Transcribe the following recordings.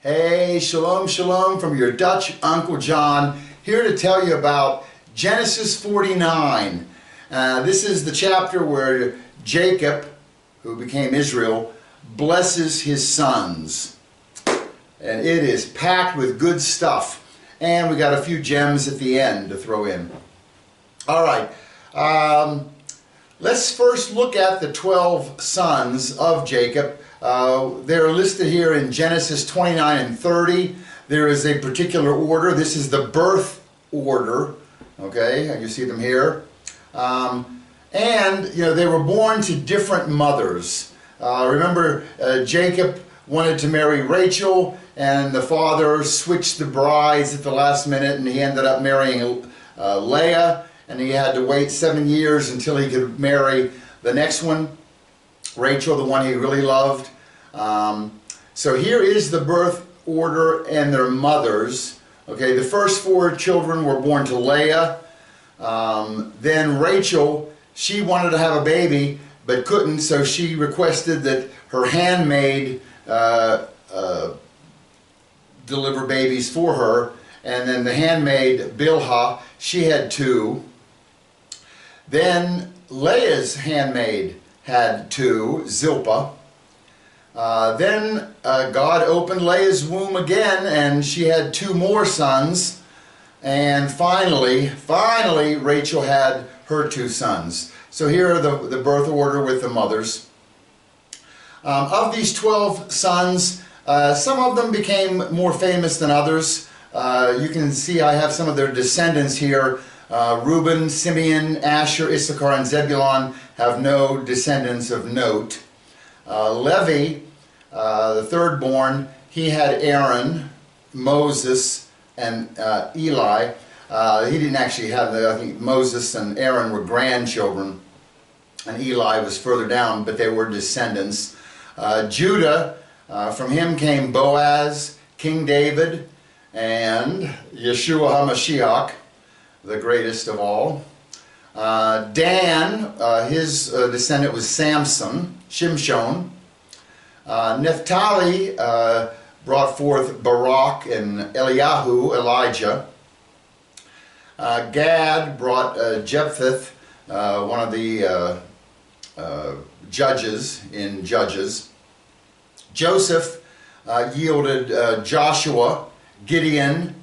Hey, shalom, shalom from your Dutch Uncle John, here to tell you about Genesis 49. This is the chapter where Jacob, who became Israel, blesses his sons. And it is packed with good stuff. And we got a few gems at the end to throw in. All right, let's first look at the 12 sons of Jacob. They're listed here in Genesis 29 and 30. There is a particular order. This is the birth order. Okay, you see them here. And, they were born to different mothers. Remember, Jacob wanted to marry Rachel, and the father switched the brides at the last minute, and he ended up marrying Leah, and he had to wait 7 years until he could marry the next one, Rachel, the one he really loved. So here is the birth order and their mothers. Okay, the first 4 children were born to Leah. Then Rachel, she wanted to have a baby but couldn't, so she requested that her handmaid deliver babies for her. And then the handmaid, Bilhah, she had 2. Then Leah's handmaid had 2, Zilpah. Then God opened Leah's womb again, and she had 2 more sons. And finally, Rachel had her 2 sons. So here are the birth order with the mothers. Of these 12 sons, some of them became more famous than others. You can see I have some of their descendants here. Reuben, Simeon, Asher, Issachar, and Zebulun have no descendants of note. Levi, the third born, he had Aaron, Moses, and Eli. He didn't actually have I think Moses and Aaron were grandchildren, and Eli was further down, but they were descendants. Judah, from him came Boaz, King David, and Yeshua HaMashiach, the greatest of all. Dan, his descendant was Samson, Shimshon. Naphtali brought forth Barak and Eliyahu, Elijah. Gad brought Jephthah, one of the judges in Judges. Joseph yielded Joshua, Gideon,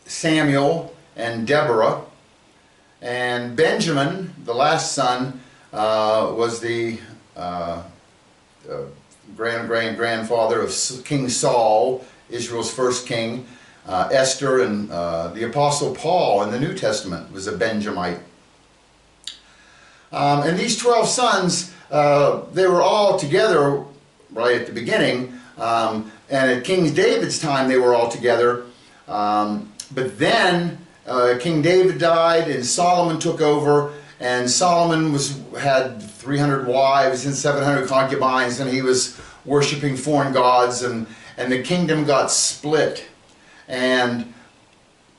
Samuel, and Deborah. And Benjamin, the last son, was the grandfather of King Saul, Israel's first king. Esther, and the Apostle Paul in the New Testament was a Benjamite. And these 12 sons, they were all together right at the beginning. And at King David's time, they were all together. But then King David died, and Solomon took over. And Solomon had 300 wives and 700 concubines, and he was worshiping foreign gods, and the kingdom got split. And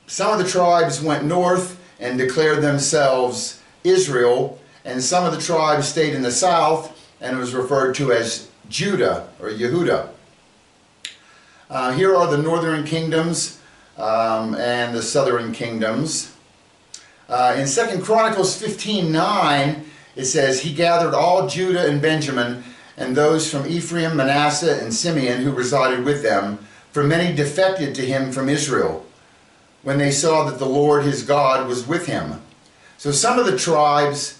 some of the tribes went north and declared themselves Israel, and some of the tribes stayed in the south, and it was referred to as Judah or Yehudah. Here are the northern kingdoms and the southern kingdoms. In 2 Chronicles 15:9, it says, "He gathered all Judah and Benjamin, and those from Ephraim, Manasseh, and Simeon who resided with them, for many defected to him from Israel, when they saw that the Lord his God was with him." So some of the tribes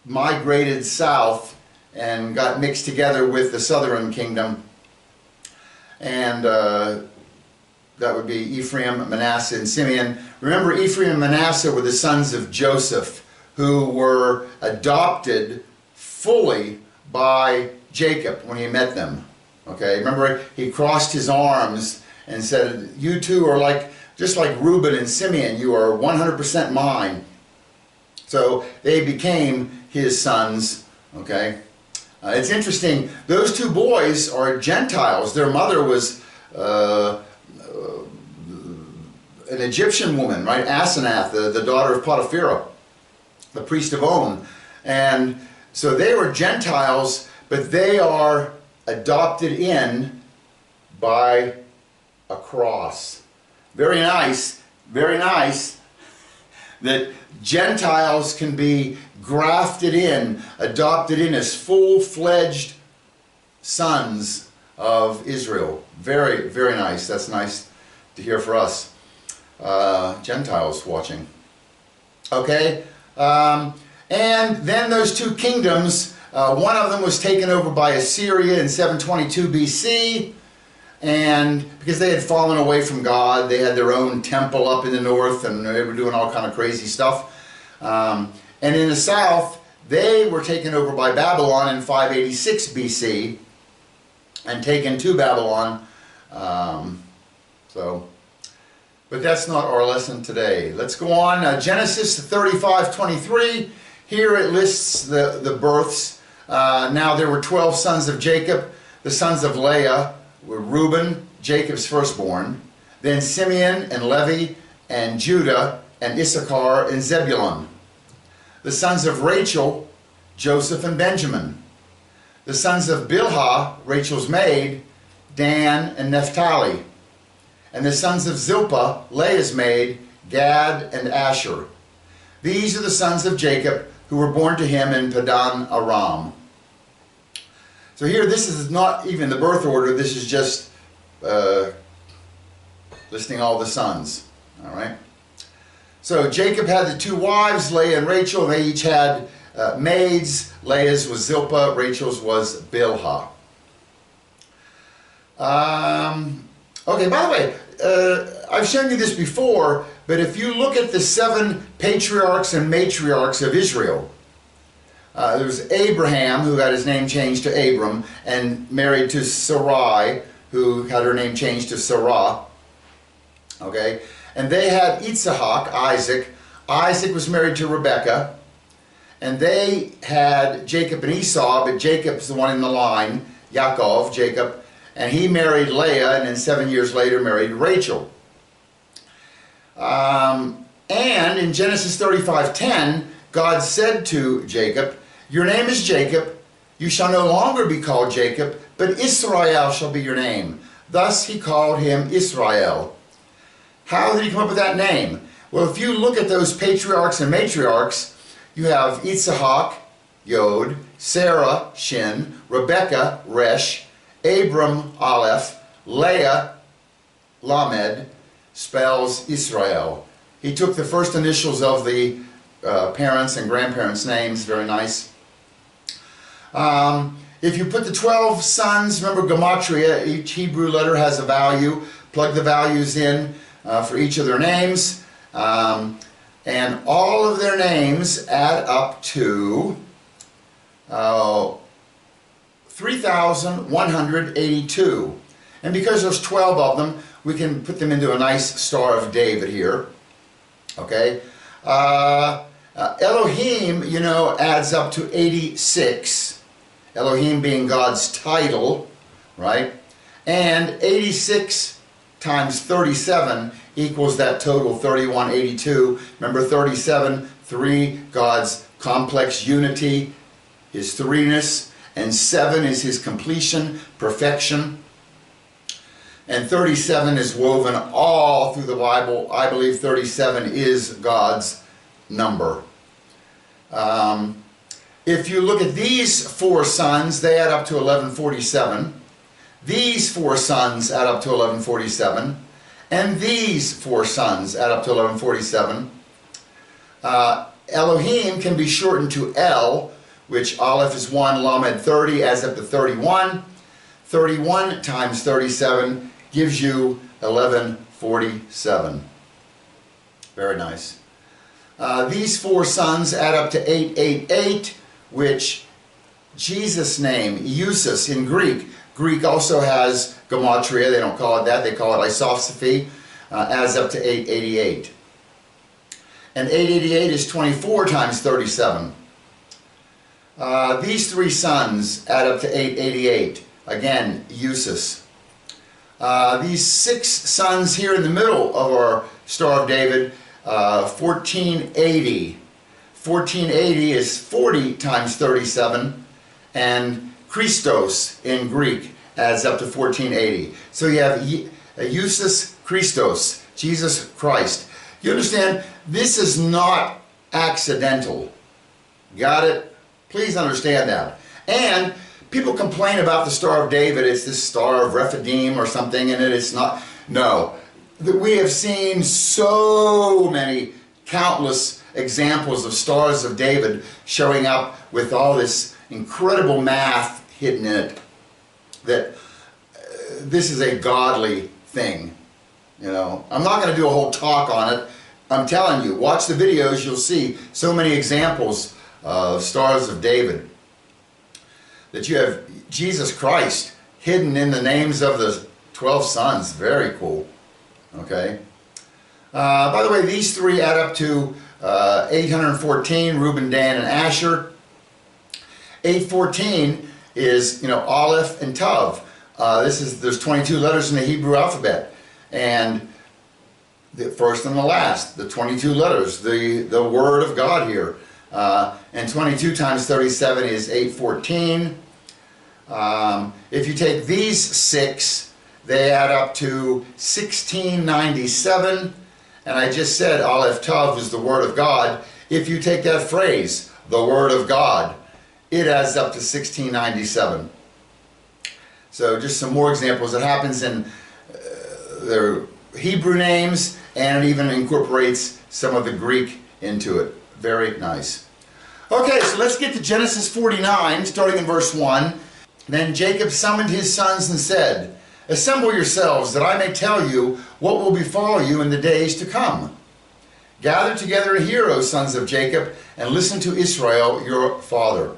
migrated south and got mixed together with the southern kingdom. And that would be Ephraim, Manasseh, and Simeon. Remember, Ephraim and Manasseh were the sons of Joseph, who were adopted fully by Jacob when he met them. Okay, remember, he crossed his arms and said, "You two are just like Reuben and Simeon, you are 100% mine." So they became his sons. Okay, it's interesting, those 2 boys are Gentiles. Their mother was an Egyptian woman, right? Asenath, the daughter of Potipharah, the priest of On. And so they were Gentiles, but they are adopted in by a cross. Very nice that Gentiles can be grafted in, adopted in as full-fledged sons of Israel. Very, very nice. That's nice to hear for us Gentiles watching. Okay, and then those two kingdoms, one of them was taken over by Assyria in 722 BC, and because they had fallen away from God, they had their own temple up in the north, and they were doing all kind of crazy stuff. And in the south, they were taken over by Babylon in 586 BC and taken to Babylon. But that's not our lesson today. Let's go on. Genesis 35:23. Here it lists the births. Now there were 12 sons of Jacob. The sons of Leah were Reuben, Jacob's firstborn, then Simeon and Levi and Judah and Issachar and Zebulun. The sons of Rachel, Joseph and Benjamin. The sons of Bilhah, Rachel's maid, Dan and Naphtali. And the sons of Zilpah, Leah's maid, Gad and Asher. These are the sons of Jacob who were born to him in Padan Aram. So here, this is not even the birth order. This is just listing all the sons. All right. So Jacob had the two wives, Leah and Rachel. They each had maids. Leah's was Zilpah. Rachel's was Bilhah. Okay, by the way, I've shown you this before, but if you look at the 7 patriarchs and matriarchs of Israel, there was Abraham, who got his name changed to Abram, and married to Sarai, who had her name changed to Sarah. Okay, and they had Yitzhak, Isaac. Isaac was married to Rebekah, and they had Jacob and Esau, but Jacob's the one in the line, Yaakov, Jacob, and he married Leah, and then 7 years later married Rachel. And in Genesis 35:10, God said to Jacob, "Your name is Jacob. You shall no longer be called Jacob, but Israel shall be your name." Thus he called him Israel. How did he come up with that name? Well, if you look at those patriarchs and matriarchs, you have Yitzhak, Yod, Sarah, Shin, Rebekah, Resh, Abram, Aleph, Leah, Lamed, spells Israel. He took the first initials of the parents' and grandparents' names. Very nice. If you put the 12 sons, remember gematria, each Hebrew letter has a value. Plug the values in for each of their names. And all of their names add up to 3,182. And because there's 12 of them, we can put them into a nice Star of David here. Okay? Elohim, you know, adds up to 86. Elohim being God's title, right? And 86 times 37 equals that total, 3182. Remember 37, 3, God's complex unity, his threeness, and 7 is his completion, perfection. And 37 is woven all through the Bible. I believe 37 is God's number. If you look at these 4 sons, they add up to 1147. These 4 sons add up to 1147. And these 4 sons add up to 1147. Elohim can be shortened to El, which Aleph is 1, Lamed 30, adds up to 31. 31 times 37 gives you 1147. Very nice. These 4 sons add up to 888, which Jesus' name, Iusus in Greek. Greek also has gematria. They don't call it that. They call it isopsephy. Adds up to 888. And 888 is 24 times 37. These 3 sons add up to 888. Again, Iusus. These 6 sons here in the middle of our Star of David, 1480. 1480 is 40 times 37, and Christos in Greek adds up to 1480. So you have Jesus Christos, Jesus Christ. You understand, this is not accidental. Got it? Please understand that. And people complain about the Star of David, it's this Star of Rephidim or something, and it's not. No. We have seen so many, countless examples of Stars of David showing up with all this incredible math hidden in it, that this is a godly thing. You know, I'm not going to do a whole talk on it. I'm telling you, watch the videos, you'll see so many examples of Stars of David. That you have Jesus Christ hidden in the names of the 12 sons. Very cool. Okay. By the way, these three add up to 814, Reuben, Dan, and Asher. 814 is, Aleph and Tav. There's 22 letters in the Hebrew alphabet. And the first and the last, the 22 letters, the Word of God here. And 22 times 37 is 814. If you take these 6, they add up to 1697. And I just said Aleph Tav is the Word of God. If you take that phrase, the Word of God, it adds up to 1697. So just some more examples. It happens in their Hebrew names, and it even incorporates some of the Greek into it. Very nice. Okay, so let's get to Genesis 49, starting in verse 1. Then Jacob summoned his sons and said, "Assemble yourselves, that I may tell you what will befall you in the days to come. Gather together and hear, O sons of Jacob, and listen to Israel, your father."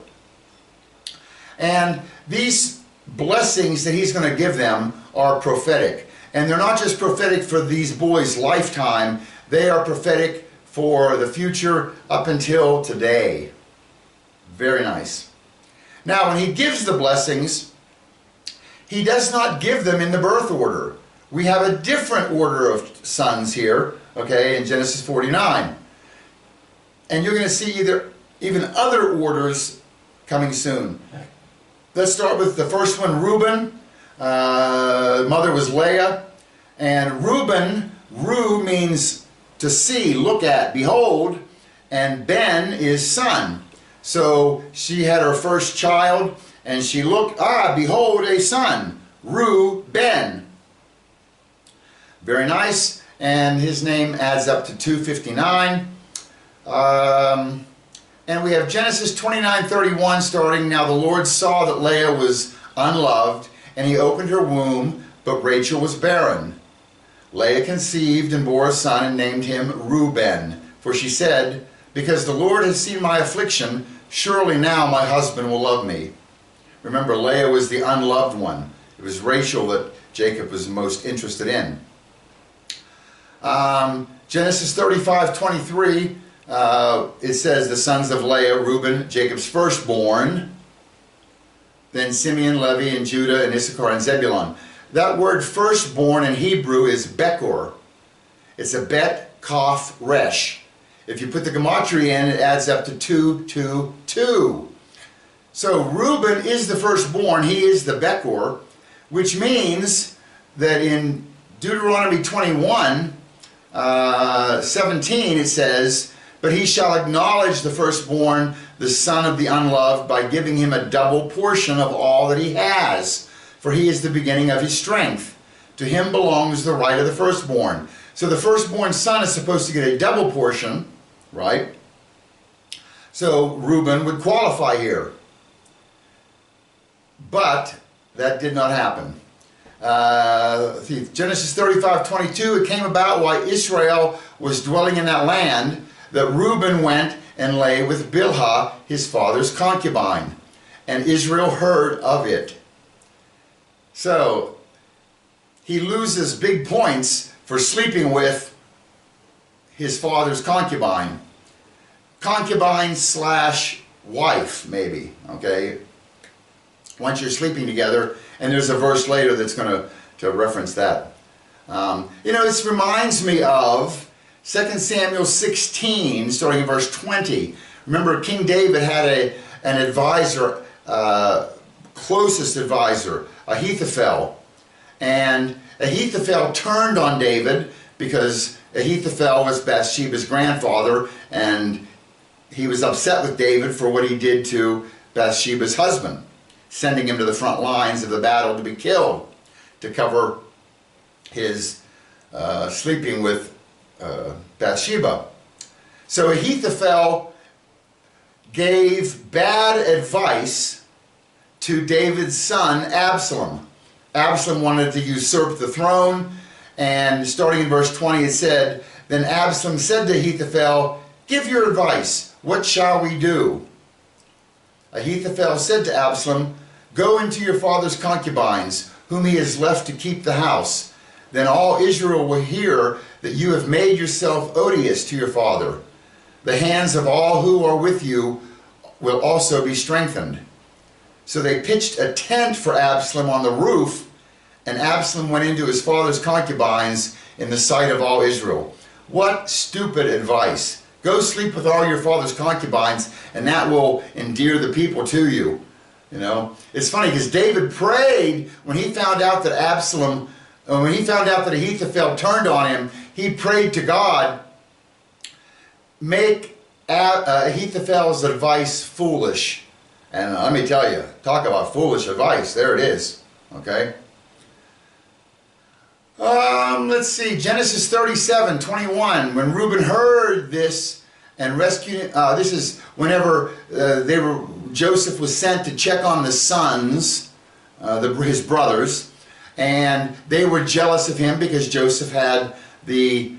And these blessings that he's going to give them are prophetic. And they're not just prophetic for these boys' lifetime, they are prophetic for the future up until today. Very nice. Now, when he gives the blessings, he does not give them in the birth order. We have a different order of sons here, okay, in Genesis 49. And you're going to see even other orders coming soon. Let's start with the first one, Reuben. Mother was Leah. And Reuben, Ru means to see, look at, behold. And Ben is son. So she had her first child, and she looked, behold, a son, Reuben. Very nice, and his name adds up to 259. And we have Genesis 29:31 starting. Now the Lord saw that Leah was unloved, and he opened her womb, but Rachel was barren. Leah conceived and bore a son and named him Reuben, for she said, "Because the Lord has seen my affliction, surely now my husband will love me." Remember, Leah was the unloved one. It was Rachel that Jacob was most interested in. Genesis 35:23, it says the sons of Leah, Reuben, Jacob's firstborn, then Simeon, Levi, and Judah, and Issachar, and Zebulun. That word firstborn in Hebrew is Bekor. It's a Bet, Kaf, Resh. If you put the gematria in, it adds up to 222. So Reuben is the firstborn. He is the Bekor, which means that in Deuteronomy 21:17 it says, "But he shall acknowledge the firstborn, the son of the unloved, by giving him a double portion of all that he has. For he is the beginning of his strength. To him belongs the right of the firstborn." So the firstborn son is supposed to get a double portion, right? So Reuben would qualify here. But that did not happen. Genesis 35:22, it came about while Israel was dwelling in that land that Reuben went and lay with Bilhah, his father's concubine, and Israel heard of it. So he loses big points for sleeping with his father's concubine. Concubine / wife, maybe, okay? Once you're sleeping together, and there's a verse later that's going to reference that. This reminds me of 2 Samuel 16, starting in verse 20. Remember, King David had an advisor closest advisor, Ahithophel. And Ahithophel turned on David because Ahithophel was Bathsheba's grandfather, and he was upset with David for what he did to Bathsheba's husband, sending him to the front lines of the battle to be killed, to cover his sleeping with Bathsheba. So Ahithophel gave bad advice to David's son Absalom. Absalom wanted to usurp the throne, and starting in verse 20 it said, "Then Absalom said to Ahithophel, 'Give your advice, what shall we do?' Ahithophel said to Absalom, 'Go into your father's concubines, whom he has left to keep the house. Then all Israel will hear that you have made yourself odious to your father. The hands of all who are with you will also be strengthened.' So they pitched a tent for Absalom on the roof, and Absalom went into his father's concubines in the sight of all Israel." What stupid advice. Go sleep with all your father's concubines, and that will endear the people to you. You know, it's funny because David prayed when he found out that Ahithophel turned on him. He prayed to God, make Ahithophel's advice foolish. And let me tell you, talk about foolish advice. There it is. Okay. Let's see, Genesis 37:21. When Reuben heard this and rescued, this is whenever Joseph was sent to check on the sons, his brothers, and they were jealous of him because Joseph had the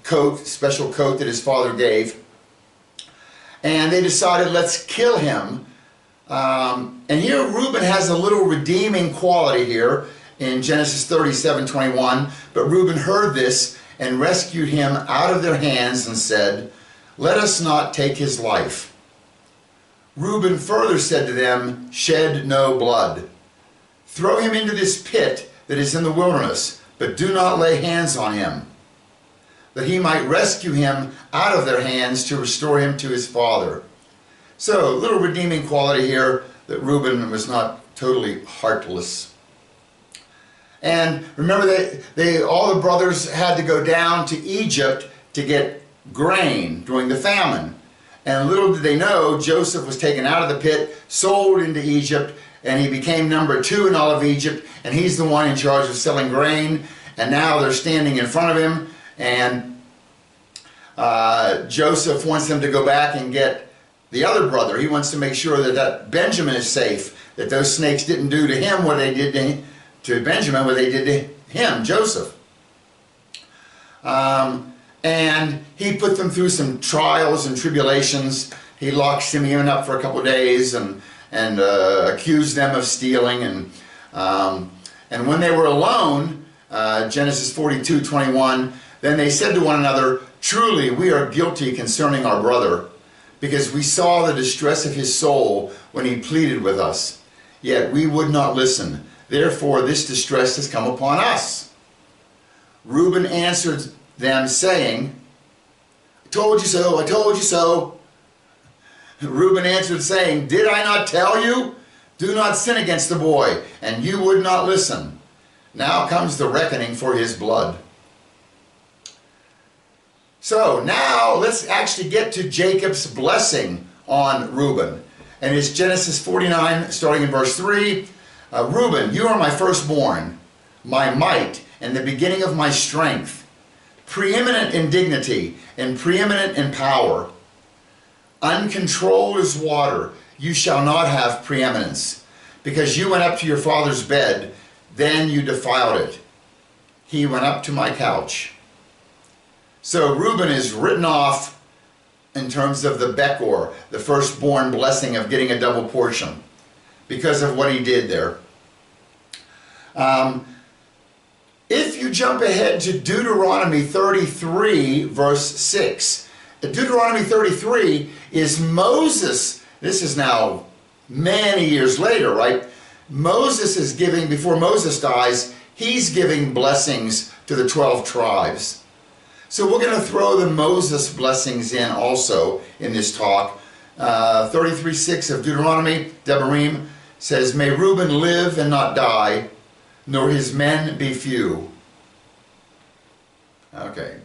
coat, special coat that his father gave, and they decided, let's kill him. And here Reuben has a little redeeming quality here in Genesis 37:21. But Reuben heard this and rescued him out of their hands and said, "Let us not take his life." Reuben further said to them, "Shed no blood. Throw him into this pit that is in the wilderness, but do not lay hands on him, that he might rescue him out of their hands to restore him to his father." So, a little redeeming quality here, that Reuben was not totally heartless. And remember, all the brothers had to go down to Egypt to get grain during the famine. And little did they know, Joseph was taken out of the pit, sold into Egypt, and he became number 2 in all of Egypt, and he's the one in charge of selling grain. And now they're standing in front of him, and Joseph wants them to go back and get the other brother. He wants to make sure that Benjamin is safe, that those snakes didn't do to him what they did to Benjamin, what they did to him, Joseph. And he put them through some trials and tribulations. He locked Simeon up for a couple of days and accused them of stealing. And when they were alone, Genesis 42:21, then they said to one another, "Truly we are guilty concerning our brother, because we saw the distress of his soul when he pleaded with us. Yet we would not listen. Therefore this distress has come upon us." Reuben answered them, saying, "I told you so, I told you so." Reuben answered, saying, "Did I not tell you? Do not sin against the boy." And you would not listen. Now comes the reckoning for his blood. So now let's actually get to Jacob's blessing on Reuben. And it's Genesis 49, starting in verse 3. "Reuben, you are my firstborn, my might, and the beginning of my strength, preeminent in dignity and preeminent in power. Uncontrolled as water, you shall not have preeminence, because you went up to your father's bed, then you defiled it. He went up to my couch." So Reuben is written off in terms of the Bekor, the firstborn blessing of getting a double portion, because of what he did there. If you jump ahead to Deuteronomy 33, verse 6, Deuteronomy 33 is Moses. This is now many years later, right? Moses is giving, before Moses dies, he's giving blessings to the 12 tribes. So we're going to throw the Moses blessings in also in this talk. 33:6 of Deuteronomy, Devarim, says, may Reuben live and not die, nor his men be few. Okay,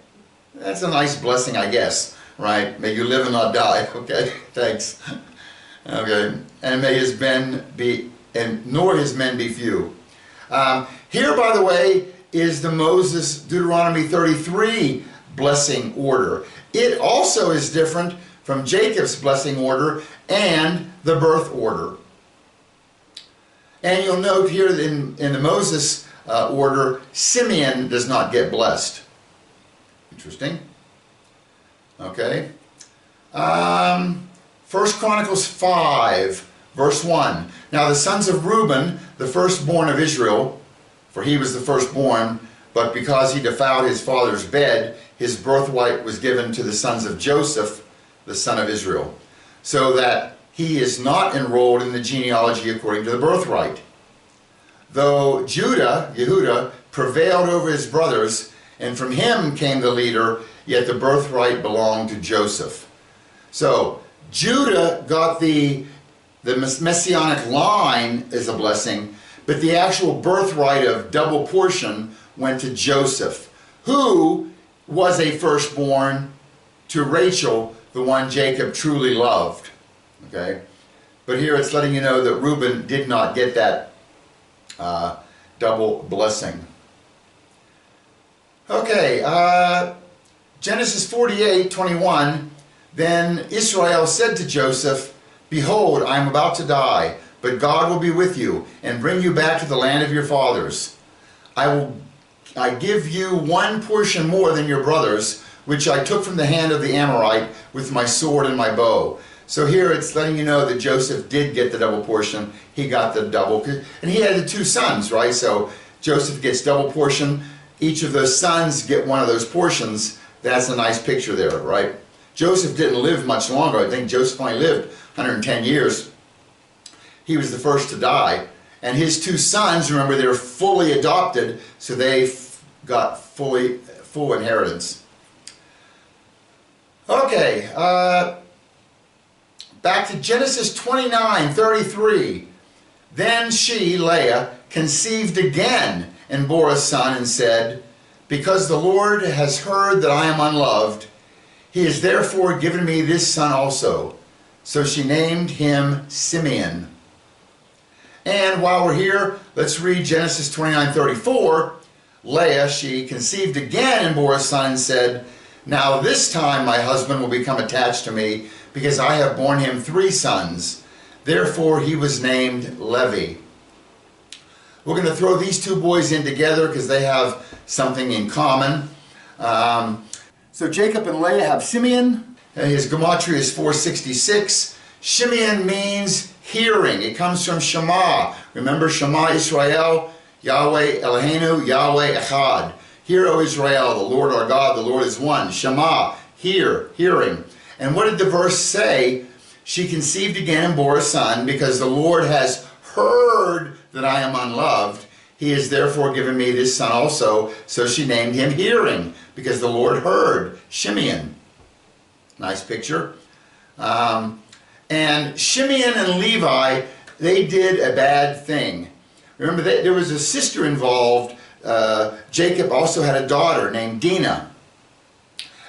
that's a nice blessing, I guess, right? May you live and not die. Okay, thanks. Okay, and may his men be, and nor his men be few. Here, by the way, is the Moses Deuteronomy 33 blessing order. It also is different from Jacob's blessing order and the birth order. And you'll note here in the Moses order, Simeon does not get blessed. Interesting. Okay. 1 Chronicles 5, verse 1. Now the sons of Reuben, the firstborn of Israel, for he was the firstborn, but because he defiled his father's bed, his birthright was given to the sons of Joseph, the son of Israel, so that he is not enrolled in the genealogy according to the birthright. Though Yehuda, prevailed over his brothers, and from him came the leader, yet the birthright belonged to Joseph. So Judah got the messianic line as a blessing, but the actual birthright of double portion went to Joseph, who was a firstborn to Rachel, the one Jacob truly loved. Okay, but here it's letting you know that Reuben did not get that double blessing. Okay, Genesis 48:21. Then Israel said to Joseph, behold, I am about to die, but God will be with you and bring you back to the land of your fathers. I give you one portion more than your brothers, which I took from the hand of the Amorite with my sword and my bow. So here it's letting you know that Joseph did get the double portion. He got the double, and he had the two sons, right? So Joseph gets double portion. Each of those sons get one of those portions. That's a nice picture there, right? Joseph didn't live much longer. I think Joseph only lived 110 years. He was the first to die. And his two sons, remember, they're fully adopted, so they got full inheritance. Okay, back to Genesis 29:33. Then she, Leah, conceived again and bore a son and said, because the Lord has heard that I am unloved, he has therefore given me this son also. So she named him Simeon. And while we're here, let's read Genesis 29:34. Leah, she conceived again and bore a son and said, now this time my husband will become attached to me, because I have borne him 3 sons. Therefore he was named Levi. We're going to throw these two boys in together because they have something in common. So Jacob and Leah have Simeon. His gematria is 466. Simeon means hearing. It comes from Shema. Remember Shema Israel, Yahweh Eloheinu, Yahweh Echad. Hear, O Israel, the Lord our God, the Lord is one. Shema, hear, hearing. And what did the verse say? She conceived again and bore a son, because the Lord has heard that I am unloved. He has therefore given me this son also. So she named him Hearing, because the Lord heard. Shimeon. Nice picture. And Shimeon and Levi, they did a bad thing. Remember, there was a sister involved. Jacob also had a daughter named Dinah.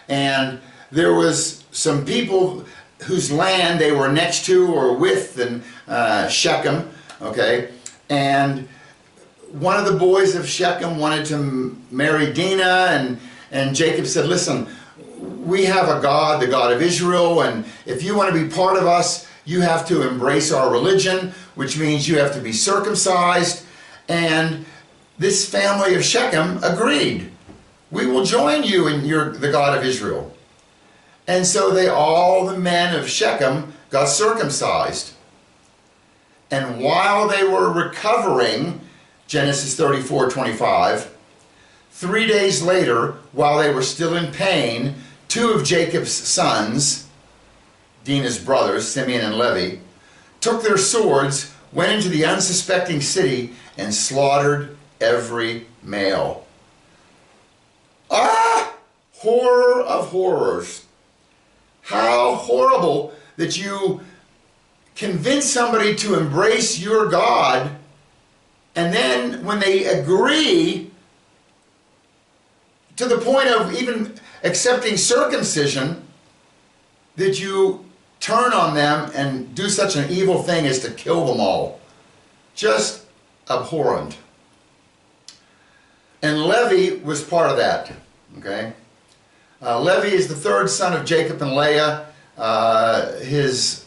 And there was some people whose land they were next to or with in Shechem. Okay, and one of the boys of Shechem wanted to marry Dinah, and Jacob said, listen, we have a God, the God of Israel, and if you want to be part of us, you have to embrace our religion, which means you have to be circumcised. And this family of Shechem agreed. We will join you in the God of Israel. And so all the men of Shechem got circumcised. And while they were recovering, Genesis 34:25, 3 days later, while they were still in pain, 2 of Jacob's sons, Dinah's brothers, Simeon and Levi, took their swords, went into the unsuspecting city, and slaughtered every male. Ah! Horror of horrors. How horrible that you convince somebody to embrace your God, and then when they agree to the point of even accepting circumcision, that you turn on them and do such an evil thing as to kill them all? Just abhorrent. And Levi was part of that. Okay, Levi is the third son of Jacob and Leah. His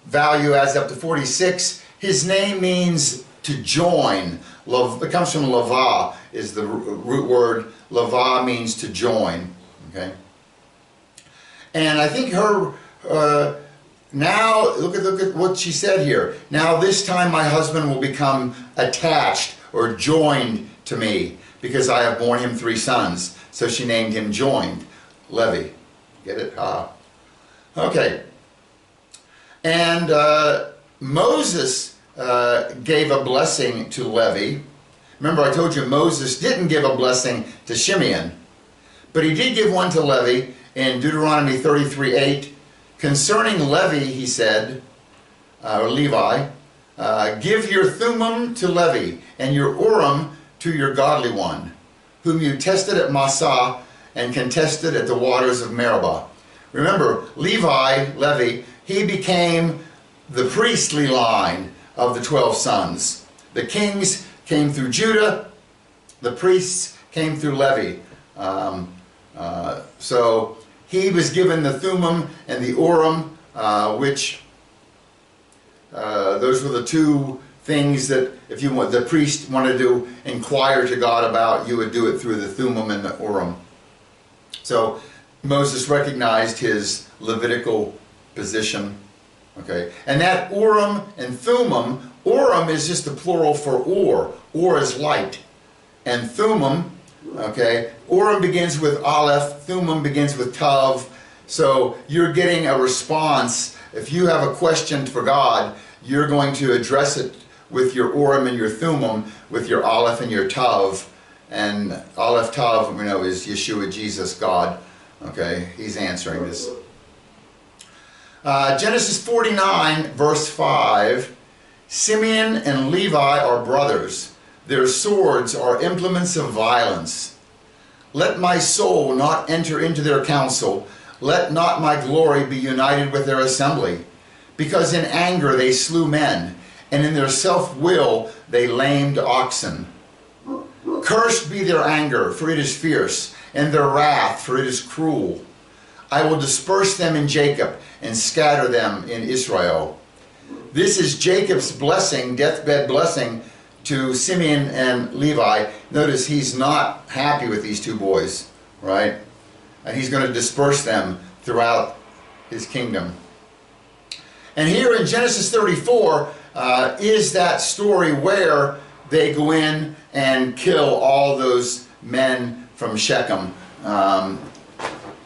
value adds up to 46. His name means to join. It comes from lava, is the root word. Lava means to join. Okay, and I think her now look at what she said here. Now this time my husband will become attached or joined to me, because I have borne him 3 sons. So she named him joined, Levi. Get it? Okay. And Moses gave a blessing to Levi. Remember, I told you Moses didn't give a blessing to Shimeon, but he did give one to Levi in Deuteronomy 33:8. Concerning Levi, he said, or Levi, give your Thummim to Levi, and your Urim to your godly one, whom you tested at Massah and contested at the waters of Meribah. Remember, Levi, he became the priestly line of the 12 sons. The kings came through Judah, the priests came through Levi. So he was given the Thummim and the Urim, which those were the 2 things that if you want, the priest wanted to inquire to God about, you would do it through the Thummim and the Urim. So Moses recognized his Levitical position. Okay, and that Urim and Thummim, Urim is just the plural for Ur. Ur is light. And Thummim, okay, Urim begins with Aleph, Thummim begins with Tav. So you're getting a response. If you have a question for God, you're going to address it with your Urim and your Thummim, with your Aleph and your Tav. And Aleph Tav, we know, is Yeshua, Jesus, God. Okay, he's answering this. Genesis 49, verse 5. Simeon and Levi are brothers. Their swords are implements of violence. Let my soul not enter into their counsel. Let not my glory be united with their assembly. Because in anger they slew men, and in their self-will they lamed oxen. Cursed be their anger, for it is fierce, and their wrath, for it is cruel. I will disperse them in Jacob, and scatter them in Israel. This is Jacob's blessing, deathbed blessing, to Simeon and Levi. Notice he's not happy with these 2 boys, right? And he's going to disperse them throughout his kingdom. And here in Genesis 34 is that story where they go in and kill all those men from Shechem,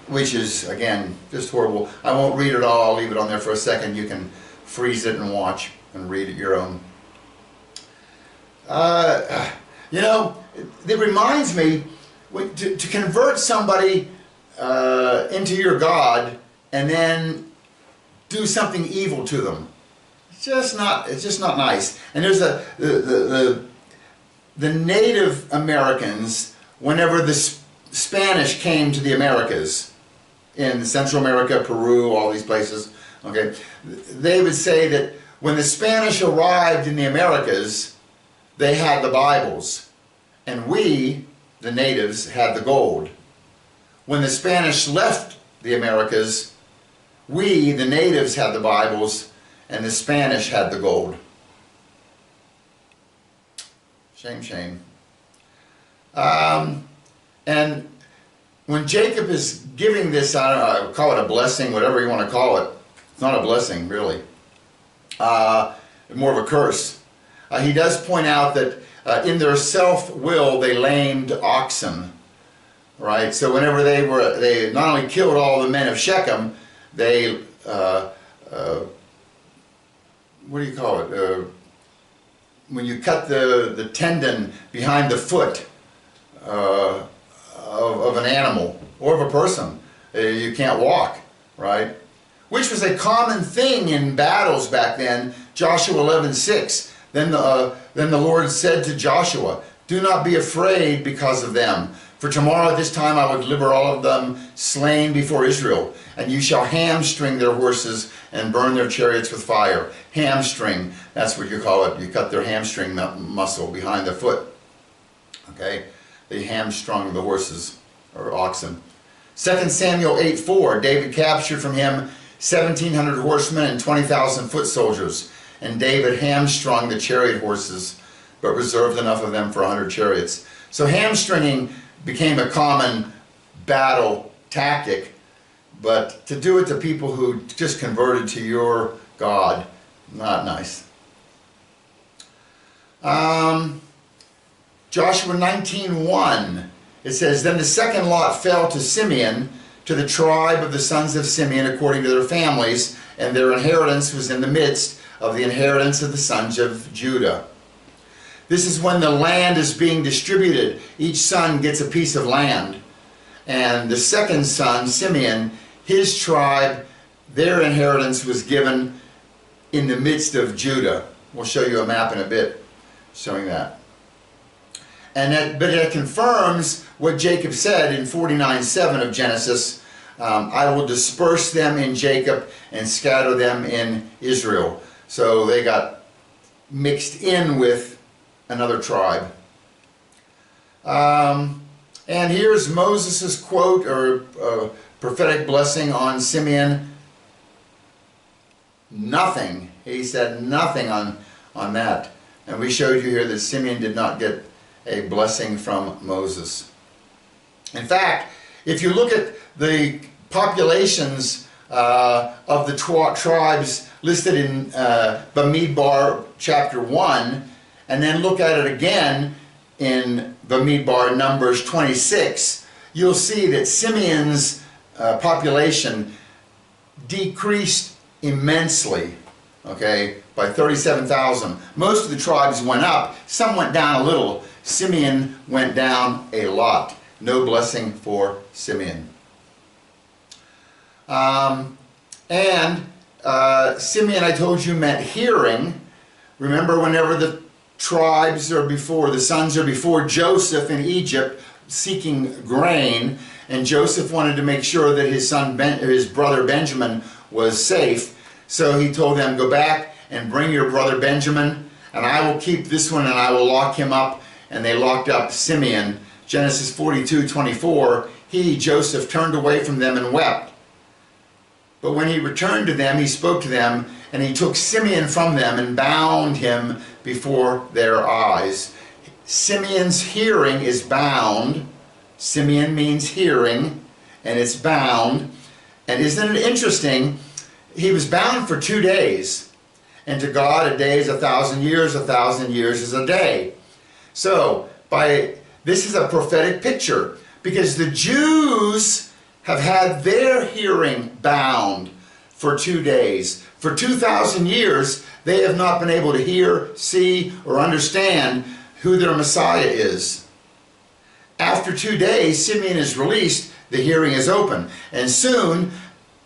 which is, again, just horrible. I won't read it all. I'll leave it on there for a second. You can freeze it and watch and read it your own. You know, it reminds me, to convert somebody into your God and then do something evil to them. It's just not nice. And there's the Native Americans, whenever the Spanish came to the Americas, in Central America, Peru, all these places, okay, they would say that when the Spanish arrived in the Americas, they had the Bibles, and we, the natives, had the gold. When the Spanish left the Americas, we, the natives, had the Bibles, and the Spanish had the gold. Shame, shame. And when Jacob is giving this, I don't know, call it a blessing, whatever you want to call it. It's not a blessing, really. More of a curse. He does point out that in their self-will they lamed oxen. Right? So whenever they not only killed all the men of Shechem, they, what do you call it? When you cut the tendon behind the foot of an animal or of a person, you can't walk, right? which was a common thing in battles back then. Joshua 11:6. Then the Lord said to Joshua, "Do not be afraid because of them. For tomorrow at this time I will deliver all of them slain before Israel, and you shall hamstring their horses and burn their chariots with fire." Hamstring, that's what you call it. You cut their hamstring muscle behind the foot. Okay? They hamstrung the horses or oxen. 2 Samuel 8:4, David captured from him 1,700 horsemen and 20,000 foot soldiers. And David hamstrung the chariot horses, but reserved enough of them for 100 chariots. So hamstringing became a common battle tactic, but to do it to people who just converted to your God, not nice. Joshua 19:1, it says, "Then the second lot fell to Simeon, to the tribe of the sons of Simeon according to their families, and their inheritance was in the midst of the inheritance of the sons of Judah." This is when the land is being distributed. Each son gets a piece of land. And the second son, Simeon, his tribe, their inheritance was given in the midst of Judah. We'll show you a map in a bit showing that. But it confirms what Jacob said in 49:7 of Genesis. I will disperse them in Jacob and scatter them in Israel. So they got mixed in with another tribe. And here's Moses' quote or prophetic blessing on Simeon. Nothing. He said nothing on that. And we showed you here that Simeon did not get a blessing from Moses. In fact, if you look at the populations of the tribes listed in Bamidbar chapter 1, and then look at it again in Bamidbar Numbers 26, you'll see that Simeon's population decreased immensely, okay, by 37,000. Most of the tribes went up, some went down a little. Simeon went down a lot. No blessing for Simeon. Simeon, I told you, meant hearing. Remember, whenever the tribes are before, the sons are before Joseph in Egypt seeking grain, and Joseph wanted to make sure that his brother Benjamin was safe, so he told them, "Go back and bring your brother Benjamin, and I will keep this one and I will lock him up." And they locked up Simeon. Genesis 42:24, he, Joseph, turned away from them and wept. But when he returned to them, he spoke to them, and he took Simeon from them and bound him before their eyes. Simeon's hearing is bound. Simeon means hearing, and it's bound. And isn't it interesting? He was bound for 2 days. And to God, a day is 1,000 years, 1,000 years is a day. So, this is a prophetic picture, because the Jews have had their hearing bound for 2 days. For 2,000 years, they have not been able to hear, see, or understand who their Messiah is. After 2 days, Simeon is released, the hearing is open. And soon,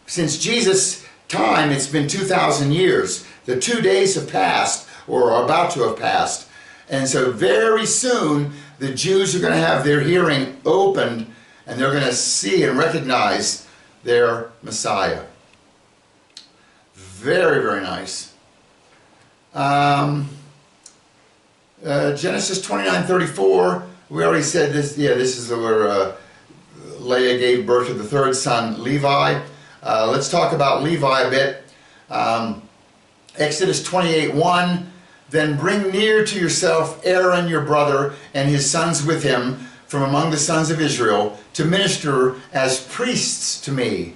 since Jesus' time, it's been 2,000 years. The 2 days have passed, or are about to have passed. And so very soon, the Jews are going to have their hearing opened, and they're going to see and recognize their Messiah. Very, very nice. Genesis 29:34, we already said this. Yeah, this is where Leah gave birth to the third son, Levi. Let's talk about Levi a bit. Exodus 28:1, "Then bring near to yourself Aaron your brother and his sons with him from among the sons of Israel to minister as priests to me.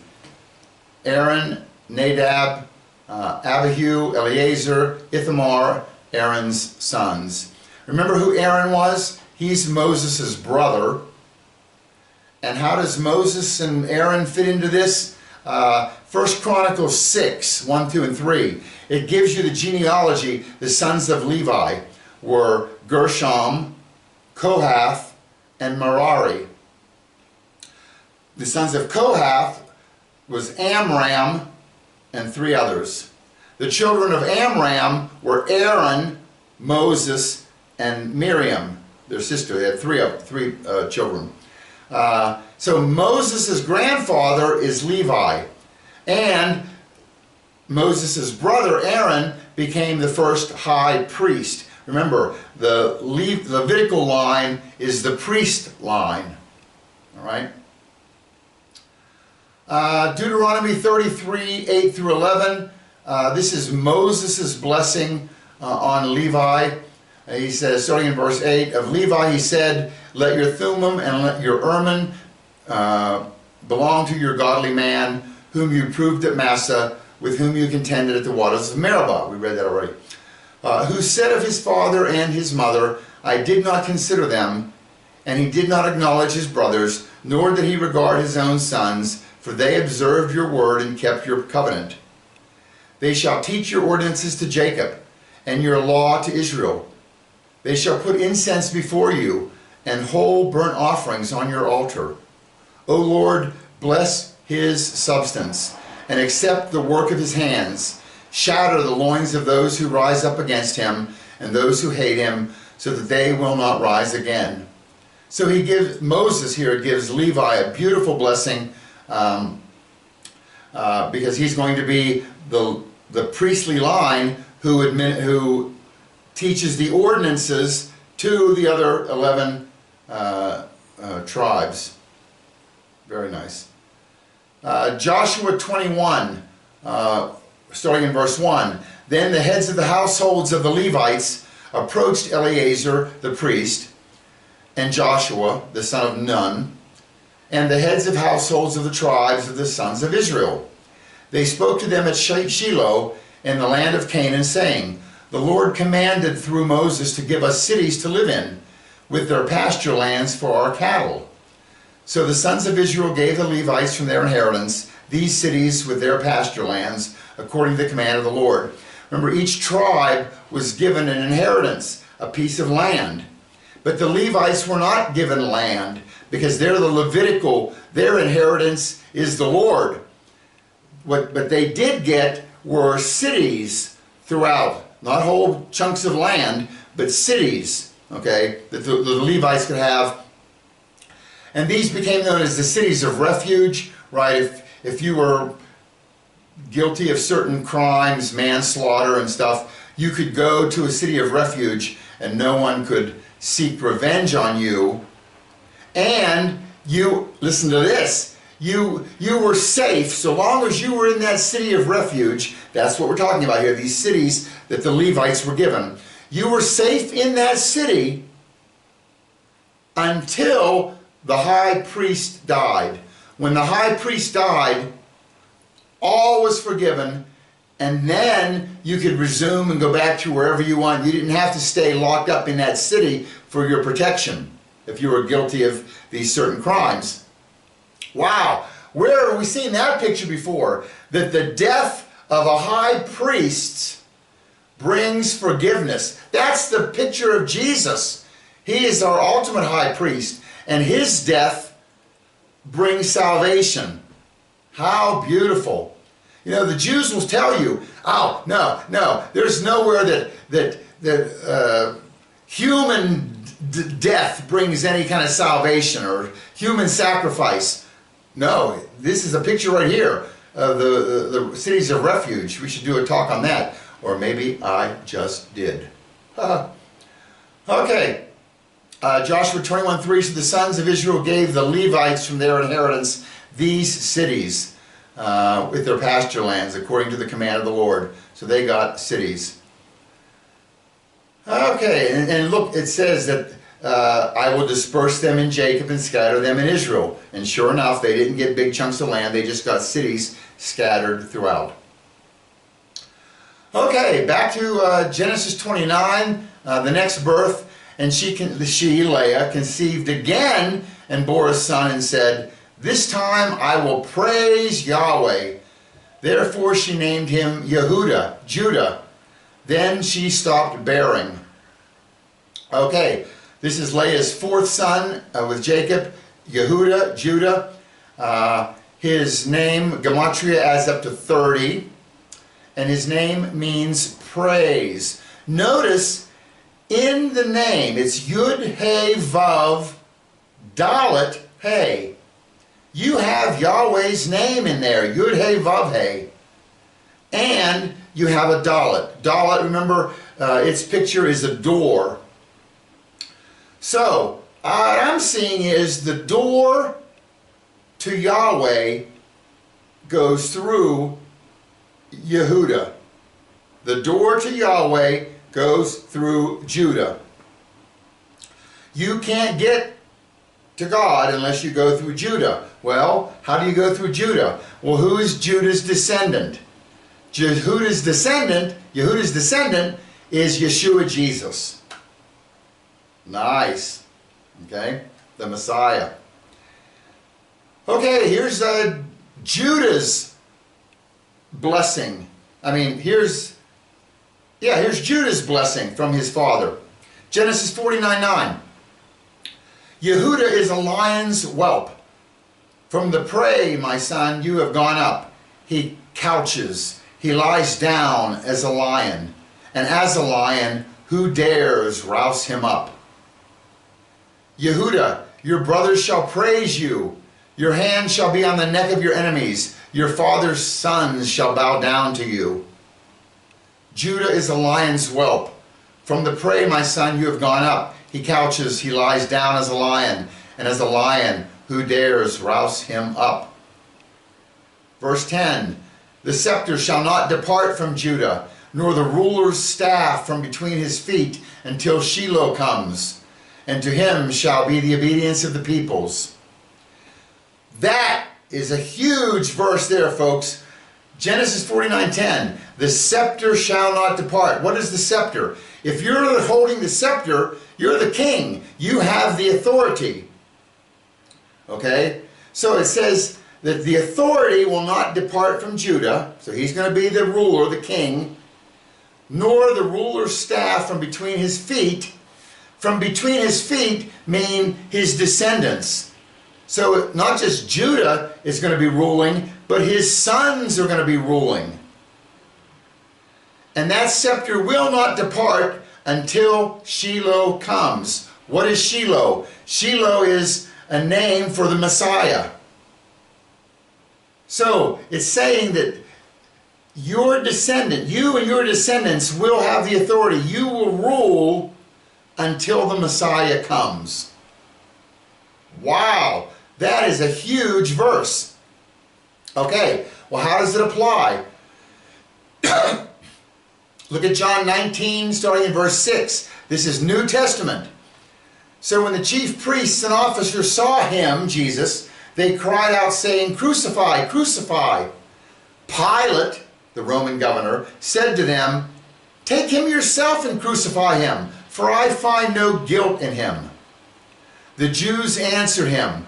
Aaron, Nadab, Abihu, Eleazar, Ithamar, Aaron's sons." Remember who Aaron was? He's Moses' brother. And how does Moses and Aaron fit into this? 1 Chronicles 6, 1, 2, and 3. It gives you the genealogy. The sons of Levi were Gershom, Kohath, and Merari. The sons of Kohath was Amram, and 3 others. The children of Amram were Aaron, Moses, and Miriam, their sister. They had three children. So Moses' grandfather is Levi, and Moses' brother Aaron became the first high priest. Remember, the Levitical line is the priest line. All right? Deuteronomy 33, 8 through 11. This is Moses' blessing on Levi. He says, starting in verse 8, of Levi he said, let your Thummim and let your Urim belong to your godly man, whom you proved at Massa, with whom you contended at the waters of Meribah. We read that already. Who said of his father and his mother, I did not consider them, and he did not acknowledge his brothers, nor did he regard his own sons, for they observed your word and kept your covenant. They shall teach your ordinances to Jacob, and your law to Israel. They shall put incense before you, and whole burnt offerings on your altar. O Lord, bless his substance, and accept the work of his hands. Shatter the loins of those who rise up against him, and those who hate him, so that they will not rise again. So Moses here gives Levi a beautiful blessing, because he's going to be the priestly line who teaches the ordinances to the other 11 tribes. Very nice. Joshua 21, starting in verse 1. Then the heads of the households of the Levites approached Eleazar the priest, and Joshua the son of Nun, and the heads of households of the tribes of the sons of Israel. They spoke to them at Shiloh in the land of Canaan, saying, the Lord commanded through Moses to give us cities to live in, with their pasture lands for our cattle. So the sons of Israel gave the Levites from their inheritance these cities with their pasture lands, according to the command of the Lord. Remember, each tribe was given an inheritance, a piece of land. But the Levites were not given land, because they're the Levitical, their inheritance is the Lord. But they did get were cities throughout. Not whole chunks of land, but cities, okay, that the Levites could have. And these became known as the cities of refuge, right? If you were guilty of certain crimes, manslaughter and stuff, you could go to a city of refuge and no one could seek revenge on you. And you, listen to this, you were safe so long as you were in that city of refuge. That's what we're talking about here, these cities that the Levites were given. You were safe in that city until the high priest died. When the high priest died, all was forgiven, and then you could resume and go back to wherever you want. You didn't have to stay locked up in that city for your protection if you were guilty of these certain crimes. Wow, where have we seen that picture before? That the death of a high priest brings forgiveness. That's the picture of Jesus. He is our ultimate high priest, and his death brings salvation. How beautiful. You know, the Jews will tell you, oh, no, there's nowhere that human death brings any kind of salvation or human sacrifice. No, this is a picture right here of the cities of refuge. We should do a talk on that. Or maybe I just did. Okay. Joshua 21:3, so the sons of Israel gave the Levites from their inheritance these cities with their pasture lands according to the command of the Lord. So they got cities. Okay, and look, it says that I will disperse them in Jacob and scatter them in Israel. And sure enough, they didn't get big chunks of land. They just got cities scattered throughout. Okay, back to Genesis 29, the next birth. And she, Leah, conceived again and bore a son and said, this time I will praise Yahweh. Therefore she named him Yehudah, Judah. Then she stopped bearing. Okay, this is Leah's fourth son with Jacob, Yehudah, Judah. His name, Gematria, adds up to 30. and his name means praise. Notice in the name, it's Yud He Vav Dalet He. You have Yahweh's name in there, Yud He Vav He. And you have a Dalet. Dalet, remember, its picture is a door. So, what I'm seeing is the door to Yahweh goes through Yehuda. The door to Yahweh goes through Judah. You can't get to God unless you go through Judah. Well, how do you go through Judah? Well, who is Judah's descendant? Yehuda's descendant is Yeshua Jesus. Nice. Okay, the Messiah. Okay, here's Judah's blessing. Here's Judah's blessing from his father. Genesis 49:9. Yehuda is a lion's whelp. From the prey, my son, you have gone up. He couches. He lies down as a lion. And as a lion, who dares rouse him up? Yehuda, your brothers shall praise you. Your hand shall be on the neck of your enemies. Your father's sons shall bow down to you. Judah is a lion's whelp. From the prey, my son, you have gone up. He couches, he lies down as a lion, and as a lion, who dares rouse him up? Verse 10, the scepter shall not depart from Judah, nor the ruler's staff from between his feet, until Shiloh comes, and to him shall be the obedience of the peoples. That is a huge verse there, folks. Genesis 49:10, the scepter shall not depart. What is the scepter? If you're holding the scepter, you're the king. You have the authority. Okay? So it says that the authority will not depart from Judah. So he's going to be the ruler, the king. Nor the ruler's staff from between his feet. From between his feet mean his descendants. So not just Judah is going to be ruling, but his sons are going to be ruling. And that scepter will not depart until Shiloh comes. What is Shiloh? Shiloh is a name for the Messiah. So it's saying that your descendant, you and your descendants will have the authority. You will rule until the Messiah comes. Wow, that is a huge verse. Okay, well, how does it apply? Look at John 19, starting in verse 6. This is New Testament. So when the chief priests and officers saw him, Jesus, they cried out saying, "Crucify, crucify." Pilate, the Roman governor, said to them, "Take him yourself and crucify him, for I find no guilt in him." The Jews answered him,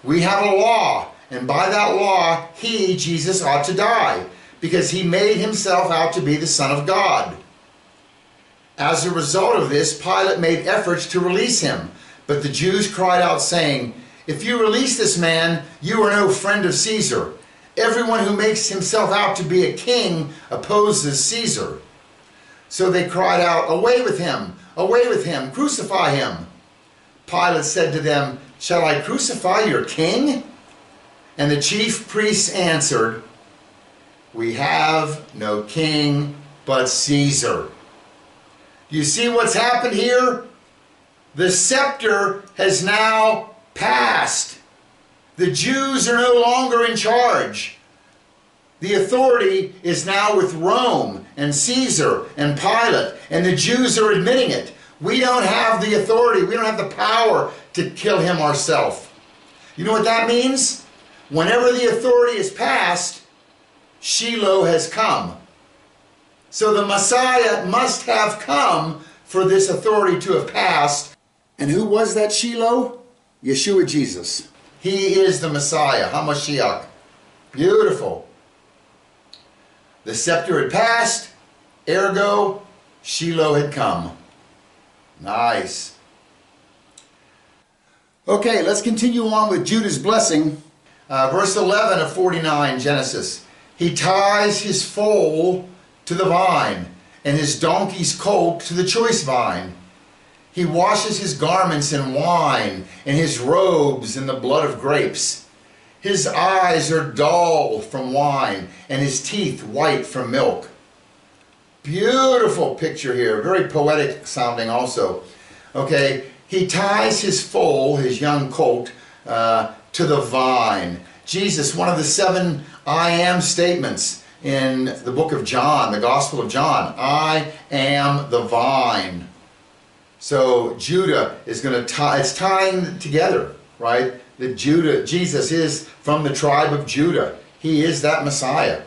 "We have a law, and by that law he, Jesus, ought to die, because he made himself out to be the Son of God." As a result of this, Pilate made efforts to release him, but the Jews cried out saying, "If you release this man, you are no friend of Caesar. Everyone who makes himself out to be a king opposes Caesar." So they cried out, away with him, crucify him." Pilate said to them, "Shall I crucify your king?" And the chief priests answered, "We have no king but Caesar." Do you see what's happened here? The scepter has now passed. The Jews are no longer in charge. The authority is now with Rome and Caesar and Pilate, and the Jews are admitting it. We don't have the authority. We don't have the power to kill him ourselves. You know what that means? Whenever the authority is passed, Shiloh has come. So the Messiah must have come for this authority to have passed. And who was that Shiloh? Yeshua Jesus. He is the Messiah, HaMashiach. Beautiful. The scepter had passed, ergo, Shiloh had come. Nice. Okay, let's continue on with Judah's blessing. Verse 11 of 49, Genesis. He ties his foal to the vine, and his donkey's colt to the choice vine. He washes his garments in wine, and his robes in the blood of grapes. His eyes are dull from wine, and his teeth white from milk. Beautiful picture here, very poetic sounding also. Okay, he ties his foal, his young colt, to the vine. Jesus, one of the 7 I am statements in the book of John, the Gospel of John. I am the vine. So Judah is going to tie, it's tying together, right? That Jesus is from the tribe of Judah. He is that Messiah.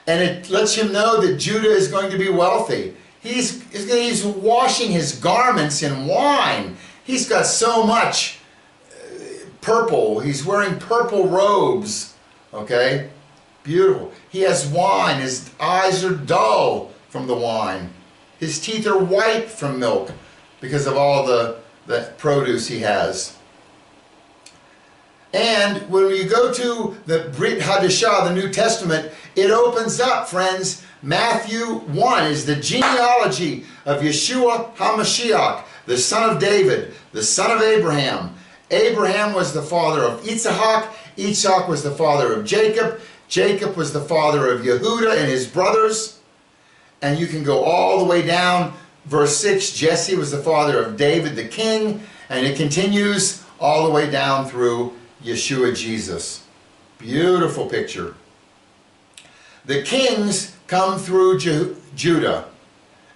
And it lets him know that Judah is going to be wealthy. He's washing his garments in wine. He's got so much purple. He's wearing purple robes. Okay? Beautiful. He has wine. His eyes are dull from the wine. His teeth are white from milk because of all the produce he has. And when you go to the Brit Hadashah, the New Testament, it opens up, friends. Matthew 1 is the genealogy of Yeshua HaMashiach, the son of David, the son of Abraham. Abraham was the father of Yitzhak. Yitzhak was the father of Jacob. Jacob was the father of Yehudah and his brothers. And you can go all the way down. Verse 6, Jesse was the father of David the king. And it continues all the way down through Yeshua Jesus. Beautiful picture. The kings come through Judah.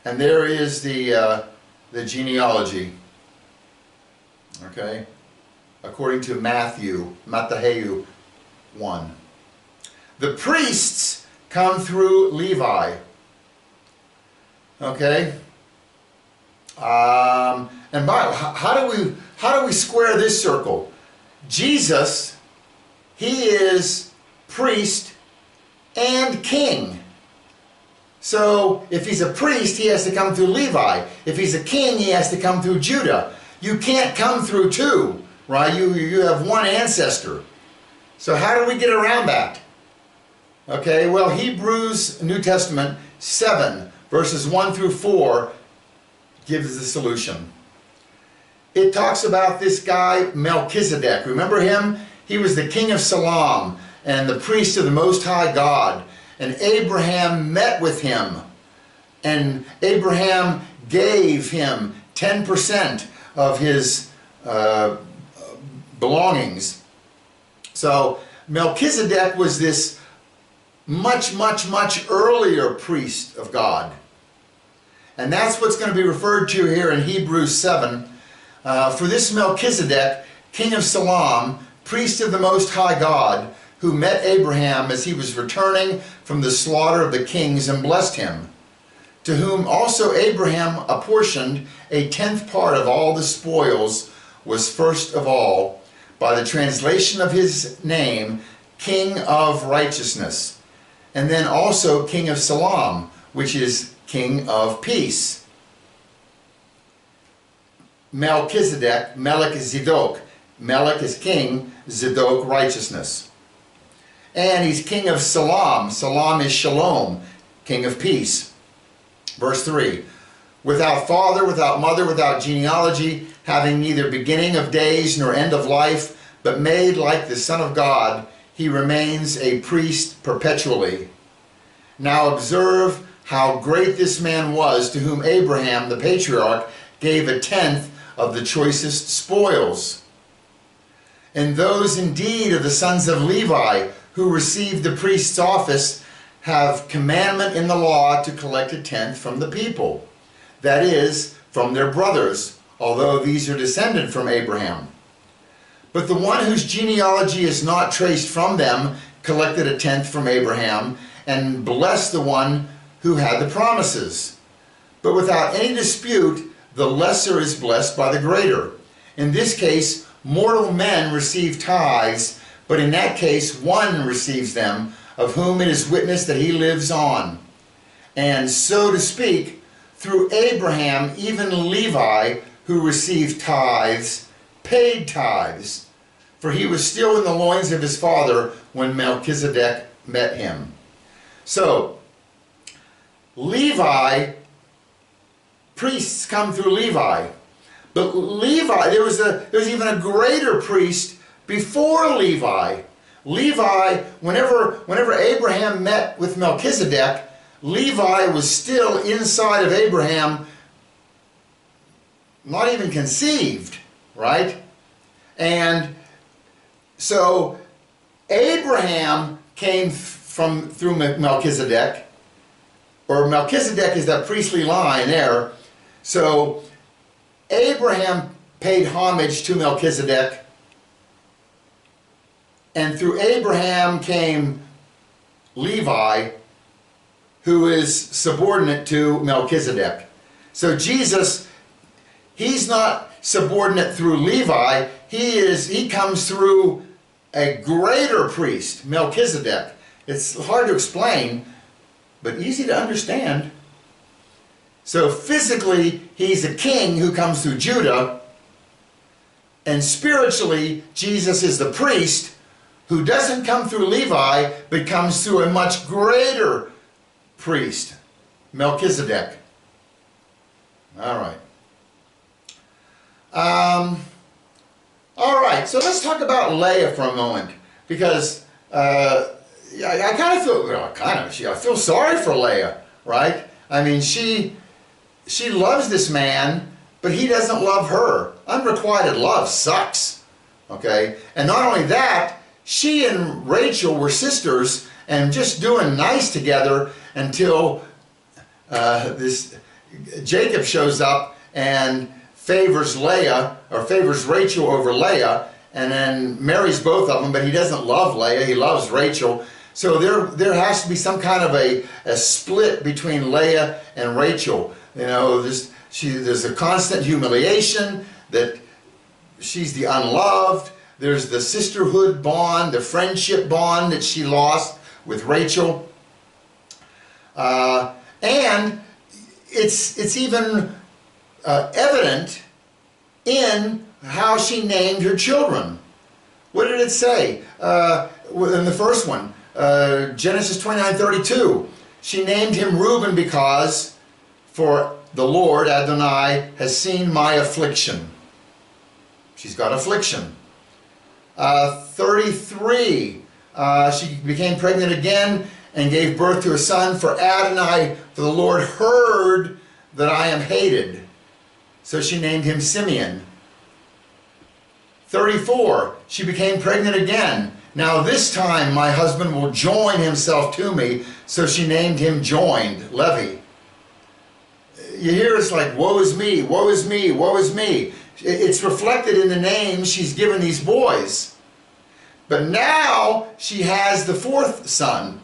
And there is the genealogy. Okay? According to Matthew 1. The priests come through Levi. Okay? And how do we square this circle? Jesus, he is priest and king. So if he's a priest, he has to come through Levi. If he's a king, he has to come through Judah. You can't come through two, right? You have one ancestor. So how do we get around that? Okay, well, Hebrews, New Testament 7, verses 1 through 4 gives the solution. It talks about this guy Melchizedek. Remember him? He was the king of Salem and the priest of the Most High God. And Abraham met with him. And Abraham gave him 10% of his belongings. So Melchizedek was this much earlier priest of God. And that's what's going to be referred to here in Hebrews 7. For this Melchizedek, king of Salem, priest of the Most High God, who met Abraham as he was returning from the slaughter of the kings and blessed him, to whom also Abraham apportioned a 10th part of all the spoils, was first of all, by the translation of his name, King of Righteousness, and then also King of Salem, which is King of Peace. Melchizedek, Melech is Zedek. Melech is king, Zedek righteousness. And he's king of Salem. Salem is Shalom, king of peace. Verse 3, without father, without mother, without genealogy, having neither beginning of days nor end of life, but made like the Son of God, he remains a priest perpetually. Now observe how great this man was, to whom Abraham, the patriarch, gave a 10th of the choicest spoils. And those indeed of the sons of Levi who received the priest's office have commandment in the law to collect a 10th from the people, that is, from their brothers, although these are descended from Abraham. But the one whose genealogy is not traced from them collected a 10th from Abraham, and blessed the one who had the promises. But without any dispute, the lesser is blessed by the greater. In this case, mortal men receive tithes, but in that case one receives them, of whom it is witnessed that he lives on. And so to speak, through Abraham, even Levi, who received tithes, paid tithes, for he was still in the loins of his father when Melchizedek met him. So, Levi, priests come through Levi. But Levi, there was even a greater priest before Levi. Levi, whenever Abraham met with Melchizedek, Levi was still inside of Abraham, not even conceived, right? And so Abraham came through Melchizedek, or Melchizedek is that priestly line there. So Abraham paid homage to Melchizedek, and through Abraham came Levi, who is subordinate to Melchizedek. So Jesus, he's not subordinate through Levi, he comes through a greater priest, Melchizedek. It's hard to explain, but easy to understand. So physically, he's a king who comes through Judah, and spiritually, Jesus is the priest who doesn't come through Levi, but comes through a much greater priest, Melchizedek. All right. All right, so let's talk about Leah for a moment, because I kind of feel, well, I feel sorry for Leah, right? I mean, she loves this man, but he doesn't love her. Unrequited love sucks, okay? And not only that, she and Rachel were sisters and just doing nice together until this Jacob shows up and favors Leah, or favors Rachel over Leah, and then marries both of them, but he doesn't love Leah, he loves Rachel. So there has to be some kind of a split between Leah and Rachel. You know, there's a constant humiliation that she's the unloved. There's the sisterhood bond, the friendship bond that she lost with Rachel. And it's even evident in how she named her children. What did it say in the first one? Genesis 29:32. She named him Reuben because, for the Lord Adonai has seen my affliction. She's got affliction. 33. She became pregnant again and gave birth to a son, for Adonai, for the Lord heard that I am hated. So she named him Simeon. 34. She became pregnant again. Now this time my husband will join himself to me. So she named him Joined, Levi. You hear it's like, woe is me, woe is me, woe is me. It's reflected in the names she's given these boys. But now she has the fourth son.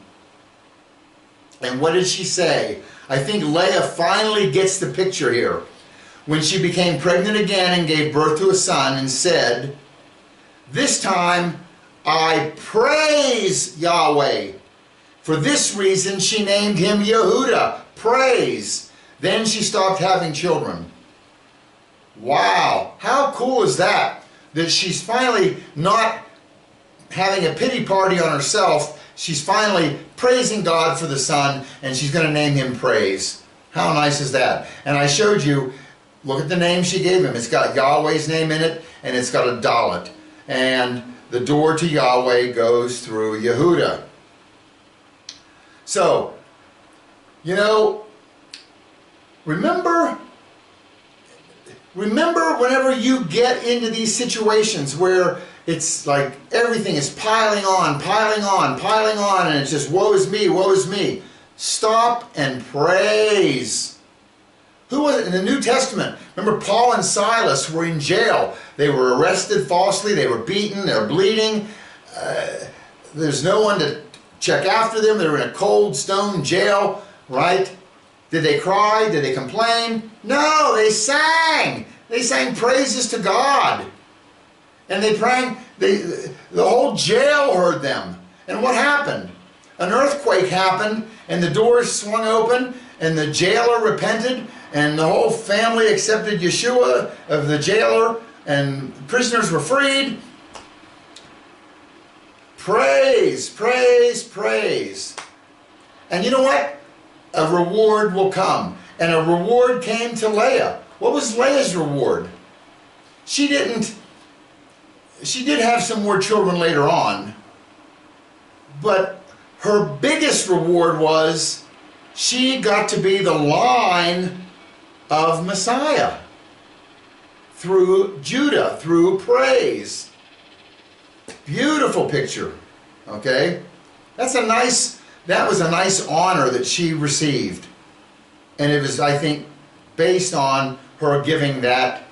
And what did she say? I think Leah finally gets the picture here. When she became pregnant again and gave birth to a son and said, this time I praise Yahweh. For this reason she named him Yehudah, praise. Then she stopped having children. Wow, how cool is that? That she's finally not having a pity party on herself. She's finally praising God for the son, and she's going to name him Praise. How nice is that? And I showed you, look at the name she gave him. It's got Yahweh's name in it, and it's got a dalet. And the door to Yahweh goes through Yehudah. So, you know, remember whenever you get into these situations where it's like everything is piling on, and it's just woe is me, woe is me. Stop and praise. Who was it in the New Testament? Remember, Paul and Silas were in jail. They were arrested falsely. They were beaten. They're bleeding. There's no one to check after them. They were in a cold stone jail, right? Did they cry? Did they complain? No, they sang. They sang praises to God. And they prayed. The whole jail heard them. And what happened? An earthquake happened, and the doors swung open, and the jailer repented, and the whole family accepted Yeshua of the jailer, and prisoners were freed. Praise, praise, praise. And you know what? a reward will come. And a reward came to Leah. What was Leah's reward? She did have some more children later on, but her biggest reward was she got to be the line of Messiah through Judah, through praise. Beautiful picture, okay? That was a nice honor that she received. And it was, I think, based on her giving that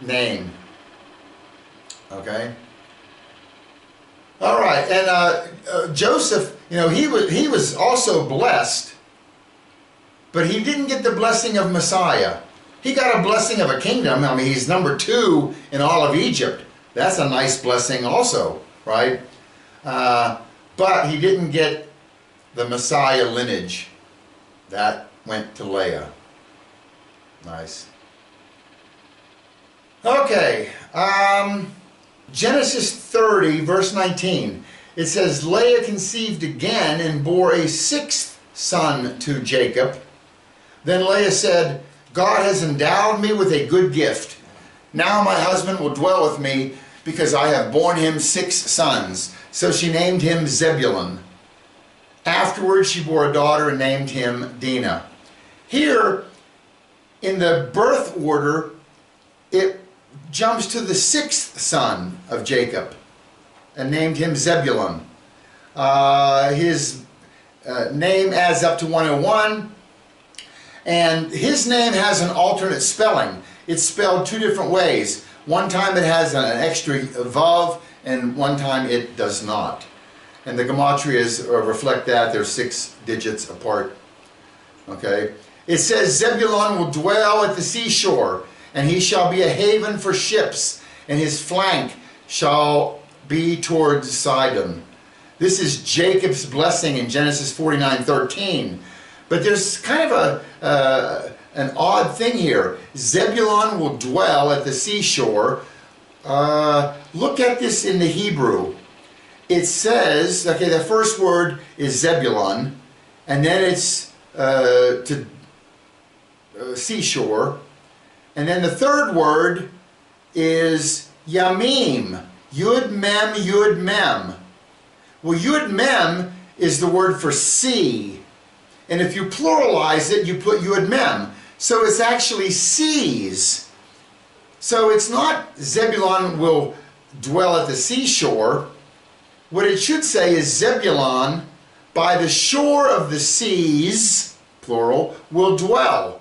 name. Okay? All right, and Joseph, he was also blessed, but he didn't get the blessing of Messiah. He got a blessing of a kingdom. I mean, he's number 2 in all of Egypt. That's a nice blessing also, right? But he didn't get the Messiah lineage. That went to Leah. Nice. Okay, Genesis 30, verse 19. It says, Leah conceived again and bore a 6th son to Jacob. Then Leah said, God has endowed me with a good gift. Now my husband will dwell with me because I have borne him 6 sons. So she named him Zebulun. Afterwards she bore a daughter and named him Dinah. Here, in the birth order, it jumps to the 6th son of Jacob and named him Zebulun. His name adds up to 101, and his name has an alternate spelling. It's spelled 2 different ways. One time it has an extra vav, and one time it does not. And the gematrias reflect that. They're 6 digits apart. Okay? It says, Zebulun will dwell at the seashore, and he shall be a haven for ships, and his flank shall be towards Sidon. This is Jacob's blessing in Genesis 49:13. But there's kind of an odd thing here. Zebulun will dwell at the seashore. Look at this in the Hebrew. It says, okay, the first word is Zebulun, and then it's to seashore. And then the third word is Yamim. Yud Mem, Yud Mem. Well, Yud Mem is the word for sea. And if you pluralize it, you put Yud Mem. So it's actually seas. So it's not Zebulun will dwell at the seashore. What it should say is Zebulun by the shore of the seas, plural, will dwell.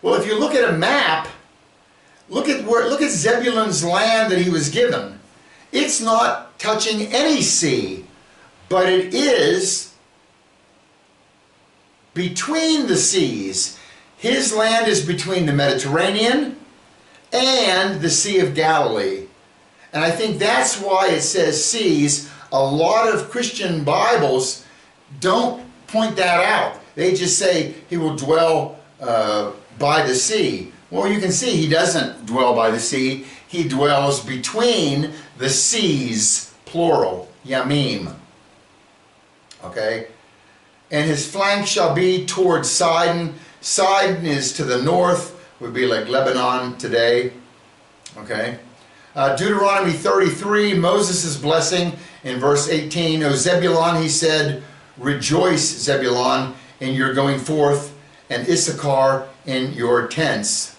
Well, if you look at a map, look at Zebulun's land that he was given. It's not touching any sea, but it is between the seas. His land is between the Mediterranean and the Sea of Galilee. And I think that's why it says seas. A lot of Christian Bibles don't point that out. They just say he will dwell by the sea. Well, you can see he doesn't dwell by the sea. He dwells between the seas, plural, Yamim. Okay? And his flank shall be towards Sidon. Sidon is to the north, would be like Lebanon today. Okay? Deuteronomy 33, Moses' blessing in verse 18. O Zebulun, he said, rejoice, Zebulun, in your going forth, and Issachar in your tents.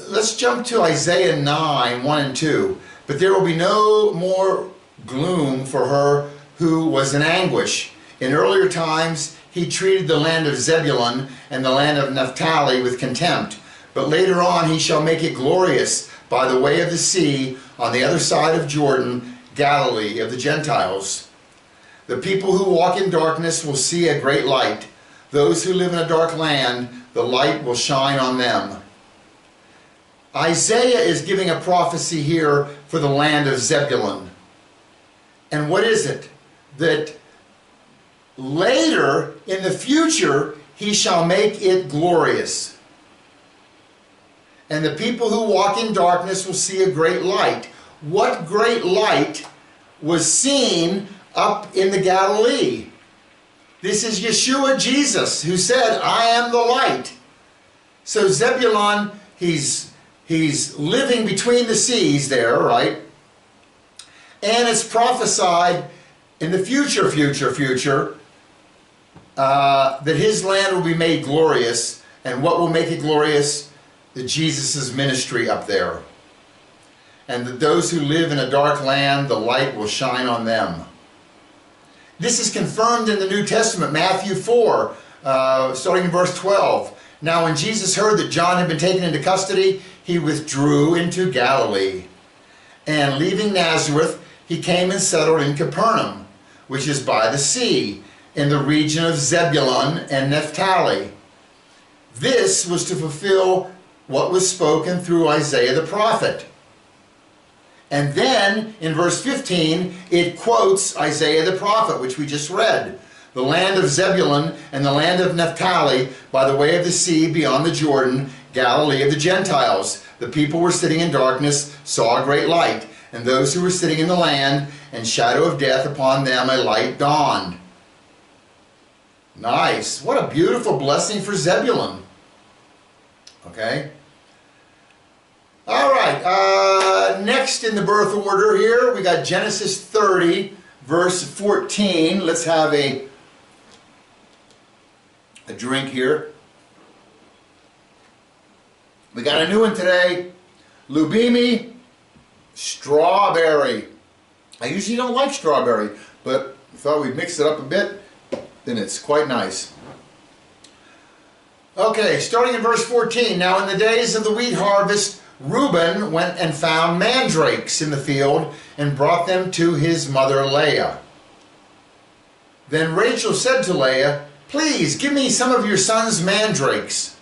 Let's jump to Isaiah 9, 1 and 2. But there will be no more gloom for her who was in anguish. In earlier times, he treated the land of Zebulun and the land of Naphtali with contempt. But later on, he shall make it glorious by the way of the sea on the other side of Jordan, Galilee of the Gentiles. The people who walk in darkness will see a great light. Those who live in a dark land, the light will shine on them. Isaiah is giving a prophecy here for the land of Zebulun. And what is it? That later, in the future, he shall make it glorious. And the people who walk in darkness will see a great light. What great light was seen up in the Galilee. This is Yeshua, Jesus, who said, I am the light. So Zebulun, he's living between the seas there, right? And it's prophesied in the future, that his land will be made glorious. And what will make it glorious? Jesus' ministry up there. And that those who live in a dark land, the light will shine on them. This is confirmed in the New Testament, Matthew 4, starting in verse 12. Now when Jesus heard that John had been taken into custody, he withdrew into Galilee. And leaving Nazareth, he came and settled in Capernaum, which is by the sea, in the region of Zebulun and Naphtali. This was to fulfill what was spoken through Isaiah the prophet. And then, in verse 15, it quotes Isaiah the prophet, which we just read. The land of Zebulun and the land of Naphtali, by the way of the sea beyond the Jordan, Galilee of the Gentiles. The people were sitting in darkness, saw a great light. And those who were sitting in the land and shadow of death, upon them a light dawned. Nice. What a beautiful blessing for Zebulun. Okay. All right. Next in the birth order here, we got Genesis 30, verse 14. Let's have a drink here. We got a new one today. Lubimi strawberry. I usually don't like strawberry, but I thought we'd mix it up a bit, and it's quite nice. Okay, starting in verse 14. Now in the days of the wheat harvest, Reuben went and found mandrakes in the field and brought them to his mother Leah. Then Rachel said to Leah, please give me some of your son's mandrakes.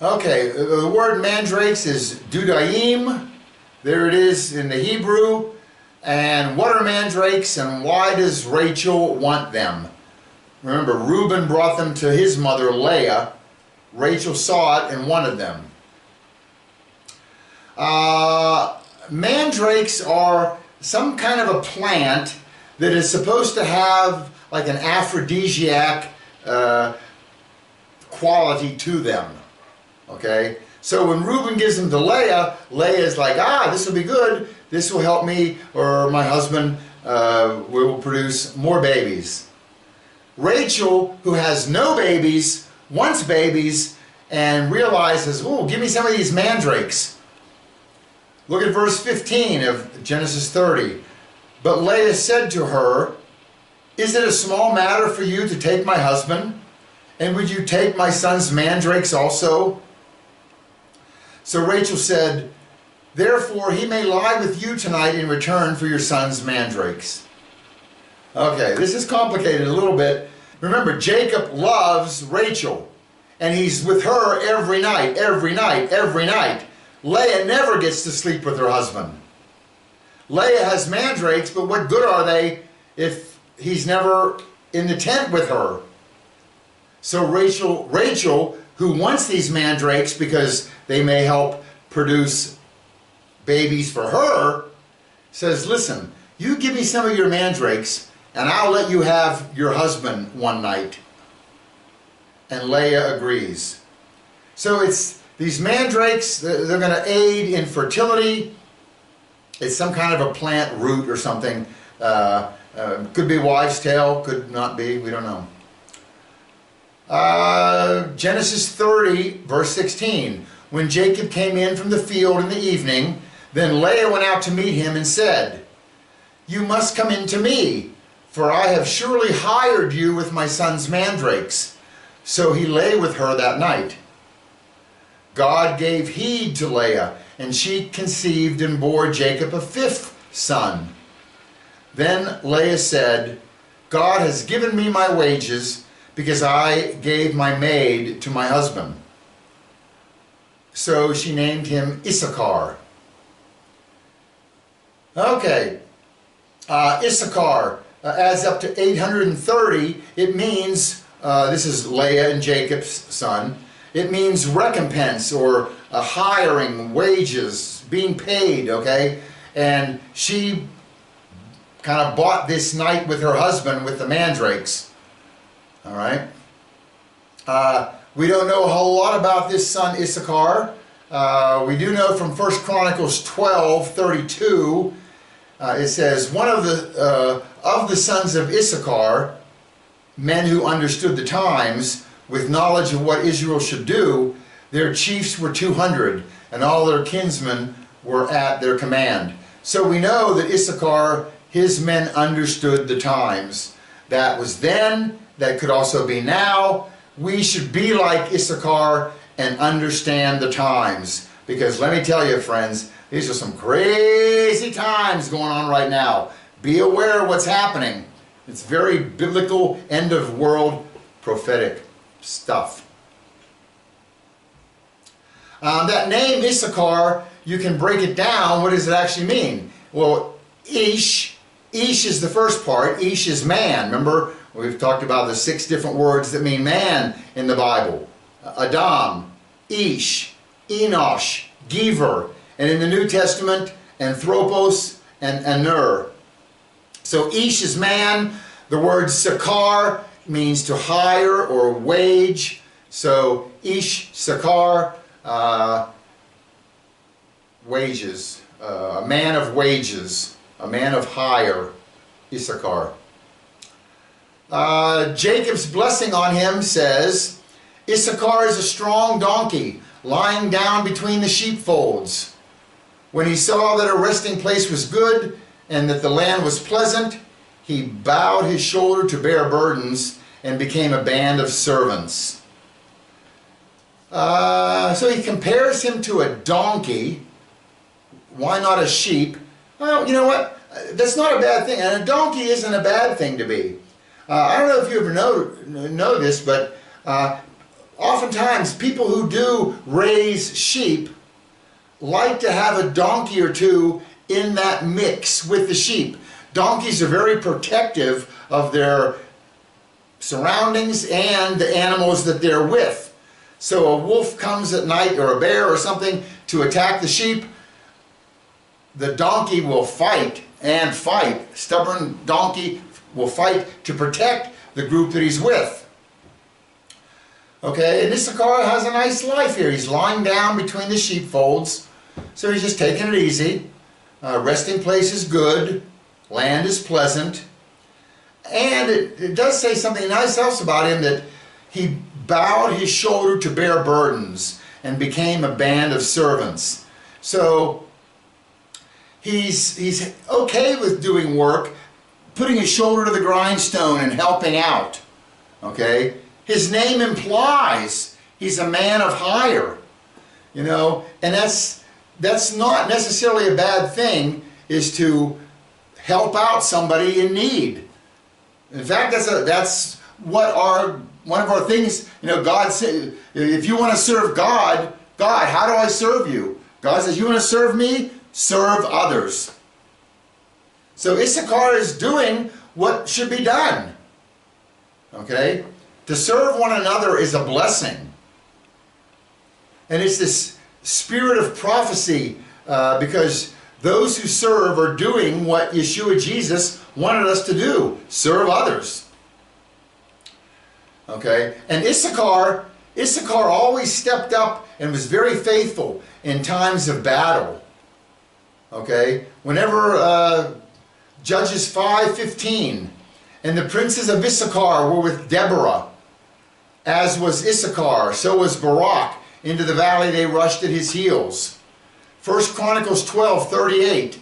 Okay, the word mandrakes is dudaim. There it is in the Hebrew. And what are mandrakes and why does Rachel want them? Remember, Reuben brought them to his mother Leah. Rachel saw it and wanted them. Mandrakes are some kind of a plant that is supposed to have like an aphrodisiac quality to them. Okay? So when Reuben gives them to Leah, Leah is like, this will be good. This will help me or my husband will produce more babies. Rachel, who has no babies, wants babies, and realizes, give me some of these mandrakes. Look at verse 15 of Genesis 30. But Leah said to her, is it a small matter for you to take my husband? And would you take my son's mandrakes also? So Rachel said, therefore he may lie with you tonight in return for your son's mandrakes. Okay, this is complicated a little bit. Remember, Jacob loves Rachel, and he's with her every night, every night, every night. Leah never gets to sleep with her husband. Leah has mandrakes, but what good are they if he's never in the tent with her? So Rachel, who wants these mandrakes because they may help produce babies for her, says, listen, you give me some of your mandrakes and I'll let you have your husband one night. And Leah agrees. So it's these mandrakes, they're going to aid in fertility. It's some kind of a plant root or something. Could be wives' tale, could not be, we don't know. Genesis 30, verse 16. When Jacob came in from the field in the evening, then Leah went out to meet him and said, you must come in to me, for I have surely hired you with my son's mandrakes. So he lay with her that night. God gave heed to Leah, and she conceived and bore Jacob a fifth son. Then Leah said, God has given me my wages, because I gave my maid to my husband. So she named him Issachar. Okay, Issachar adds up to 830. It means, this is Leah and Jacob's son, it means recompense or hiring, wages, being paid, okay? and she kind of bought this night with her husband with the mandrakes. All right. We don't know a whole lot about this son Issachar. We do know from 1 Chronicles 12:32, it says, one of the sons of Issachar, men who understood the times, with knowledge of what Israel should do, their chiefs were 200, and all their kinsmen were at their command. So we know that Issachar, his men understood the times. That was then, that could also be now. We should be like Issachar and understand the times. Because let me tell you, friends, these are some crazy times going on right now. Be aware of what's happening. It's very biblical, end of world, prophetic stuff. That name Issachar, you can break it down. What does it actually mean? Well, Ish is the first part. Ish is man. Remember, we've talked about the 6 different words that mean man in the Bible. Adam, Ish, Enosh, Gever, and in the New Testament, Anthropos and Ner. So Ish is man. The word Sakar means to hire or wage. So Ish, Sakar, wages. A man of wages. A man of hire. Issachar. Jacob's blessing on him says, Issachar is a strong donkey, lying down between the sheepfolds. When he saw that a resting place was good, and that the land was pleasant, he bowed his shoulder to bear burdens, and became a band of servants. So he compares him to a donkey. Why not a sheep? Well, you know what? That's not a bad thing, and a donkey isn't a bad thing to be. I don't know if you ever know this, but oftentimes people who do raise sheep like to have a donkey or two in that mix with the sheep. Donkeys are very protective of their surroundings and the animals that they're with. So a wolf comes at night, or a bear or something, to attack the sheep, the donkey will fight and fight. Stubborn donkey will fight to protect the group that he's with. Okay, and Issachar has a nice life here. He's lying down between the sheepfolds, so he's just taking it easy. Resting place is good. Land is pleasant. And it does say something nice else about him, that he bowed his shoulder to bear burdens and became a band of servants. So he's okay with doing work, putting his shoulder to the grindstone and helping out. Okay? His name implies he's a man of hire. You know, and that's not necessarily a bad thing, is to help out somebody in need. In fact, that's what one of our things, you know, God said, if you want to serve God, how do I serve you? God says, you want to serve me? Serve others. So Issachar is doing what should be done. Okay? To serve one another is a blessing. And it's this spirit of prophecy, because those who serve are doing what Yeshua Jesus wanted us to do. Serve others. Okay? And Issachar always stepped up and was very faithful in times of battle. Okay? Whenever Judges 5:15, and the princes of Issachar were with Deborah, as was Issachar, so was Barak. Into the valley they rushed at his heels. 1 Chronicles 12:38.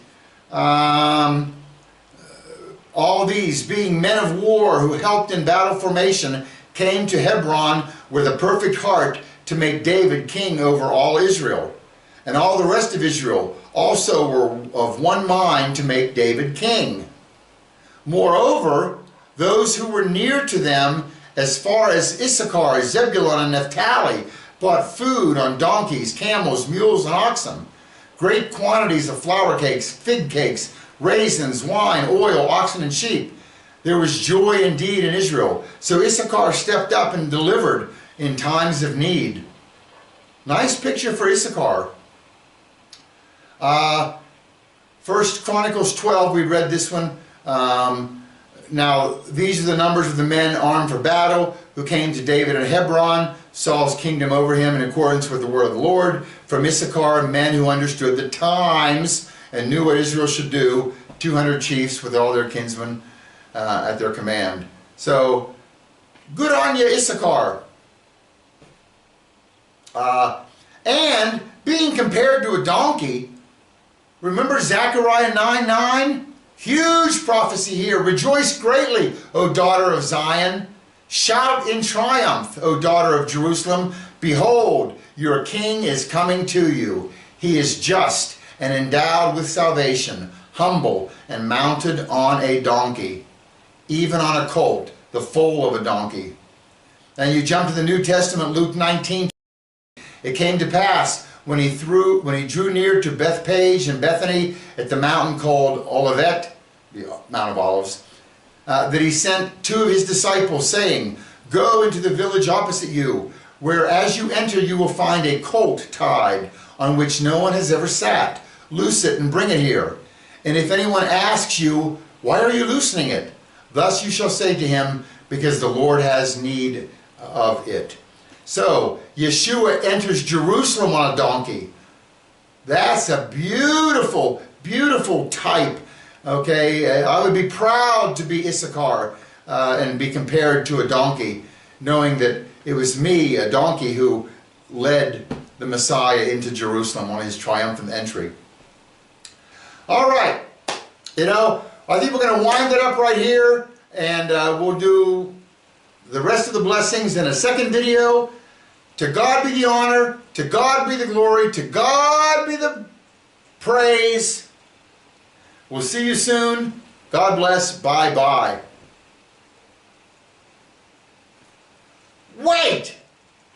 All these, being men of war who helped in battle formation, came to Hebron with a perfect heart to make David king over all Israel. And all the rest of Israel also were of one mind to make David king. Moreover, those who were near to them, as far as Issachar, Zebulun, and Naphtali, bought food on donkeys, camels, mules, and oxen. Great quantities of flour cakes, fig cakes, raisins, wine, oil, oxen, and sheep. There was joy indeed in Israel. So Issachar stepped up and delivered in times of need. Nice picture for Issachar. First Chronicles 12, we read this one. Now, these are the numbers of the men armed for battle who came to David at Hebron, Saul's kingdom over him in accordance with the word of the Lord. From Issachar, men who understood the times and knew what Israel should do, 200 chiefs with all their kinsmen at their command. So, good on you, Issachar. And being compared to a donkey, remember Zechariah 9:9? Huge prophecy here. Rejoice greatly, O daughter of Zion. Shout in triumph, O daughter of Jerusalem. Behold, your king is coming to you. He is just and endowed with salvation, humble and mounted on a donkey, even on a colt, the foal of a donkey. And you jump to the New Testament, Luke 19. It came to pass when he drew near to Bethpage and Bethany at the mountain called Olivet, the Mount of Olives, that he sent two of his disciples, saying, Go into the village opposite you, where as you enter you will find a colt tied, on which no one has ever sat. Loose it and bring it here. And if anyone asks you, Why are you loosening it? Thus you shall say to him, Because the Lord has need of it. So, Yeshua enters Jerusalem on a donkey. That's a beautiful, beautiful type. Okay, I would be proud to be Issachar and be compared to a donkey, knowing that it was me, a donkey, who led the Messiah into Jerusalem on his triumphant entry. All right, I think we're going to wind it up right here, and we'll do the rest of the blessings in a second video. To God be the honor, to God be the glory, to God be the praise. We'll see you soon. God bless. Bye-bye. Wait!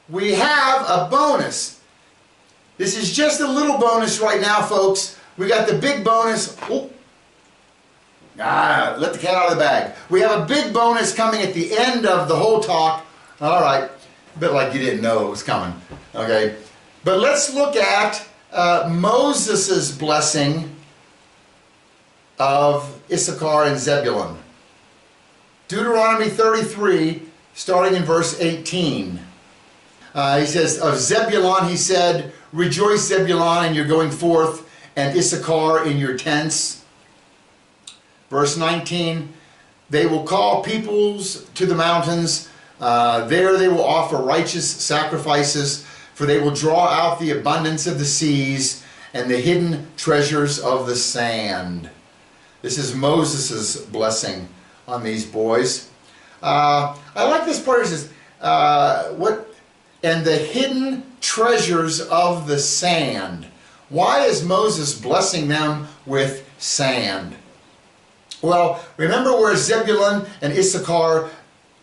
We have a bonus. This is just a little bonus right now, folks. We got the big bonus. Oh. Let the cat out of the bag. We have a big bonus coming at the end of the whole talk. All right. A bit like you didn't know it was coming. Okay. But let's look at Moses' blessing of Issachar and Zebulun. Deuteronomy 33, starting in verse 18. He says, of Zebulun, he said, Rejoice, Zebulun, in your going forth, and Issachar in your tents. Verse 19, they will call peoples to the mountains. There they will offer righteous sacrifices, for they will draw out the abundance of the seas and the hidden treasures of the sand. This is Moses' blessing on these boys. I like this part. It says, and the hidden treasures of the sand. Why is Moses blessing them with sand? Well, remember where Zebulun and Issachar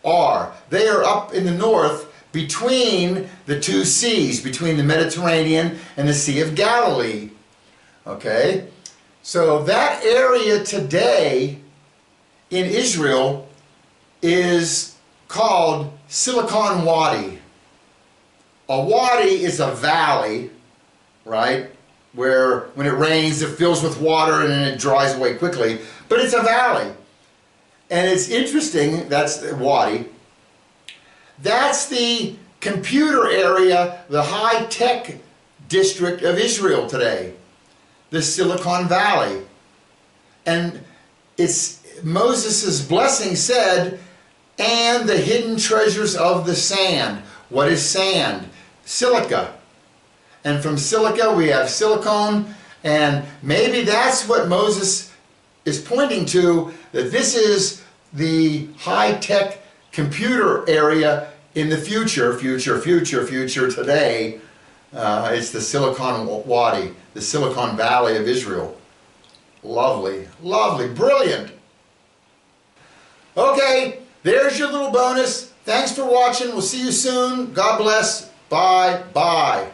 are. They are up in the north between the two seas, between the Mediterranean and the Sea of Galilee. Okay? So that area today in Israel is called Silicon Wadi. A wadi is a valley, right? Where when it rains it fills with water and then it dries away quickly. But it's a valley. And it's interesting, that's the wadi. That's the computer area, the high-tech district of Israel today. The Silicon Valley. And it's Moses' blessing said, and the hidden treasures of the sand. What is sand? Silica. And from silica we have silicone, and maybe that's what Moses is pointing to, that this is the high-tech computer area in the future today. It's the Silicon Wadi, the Silicon Valley of Israel. Lovely, lovely, brilliant. Okay, there's your little bonus. Thanks for watching. We'll see you soon. God bless. Bye. Bye.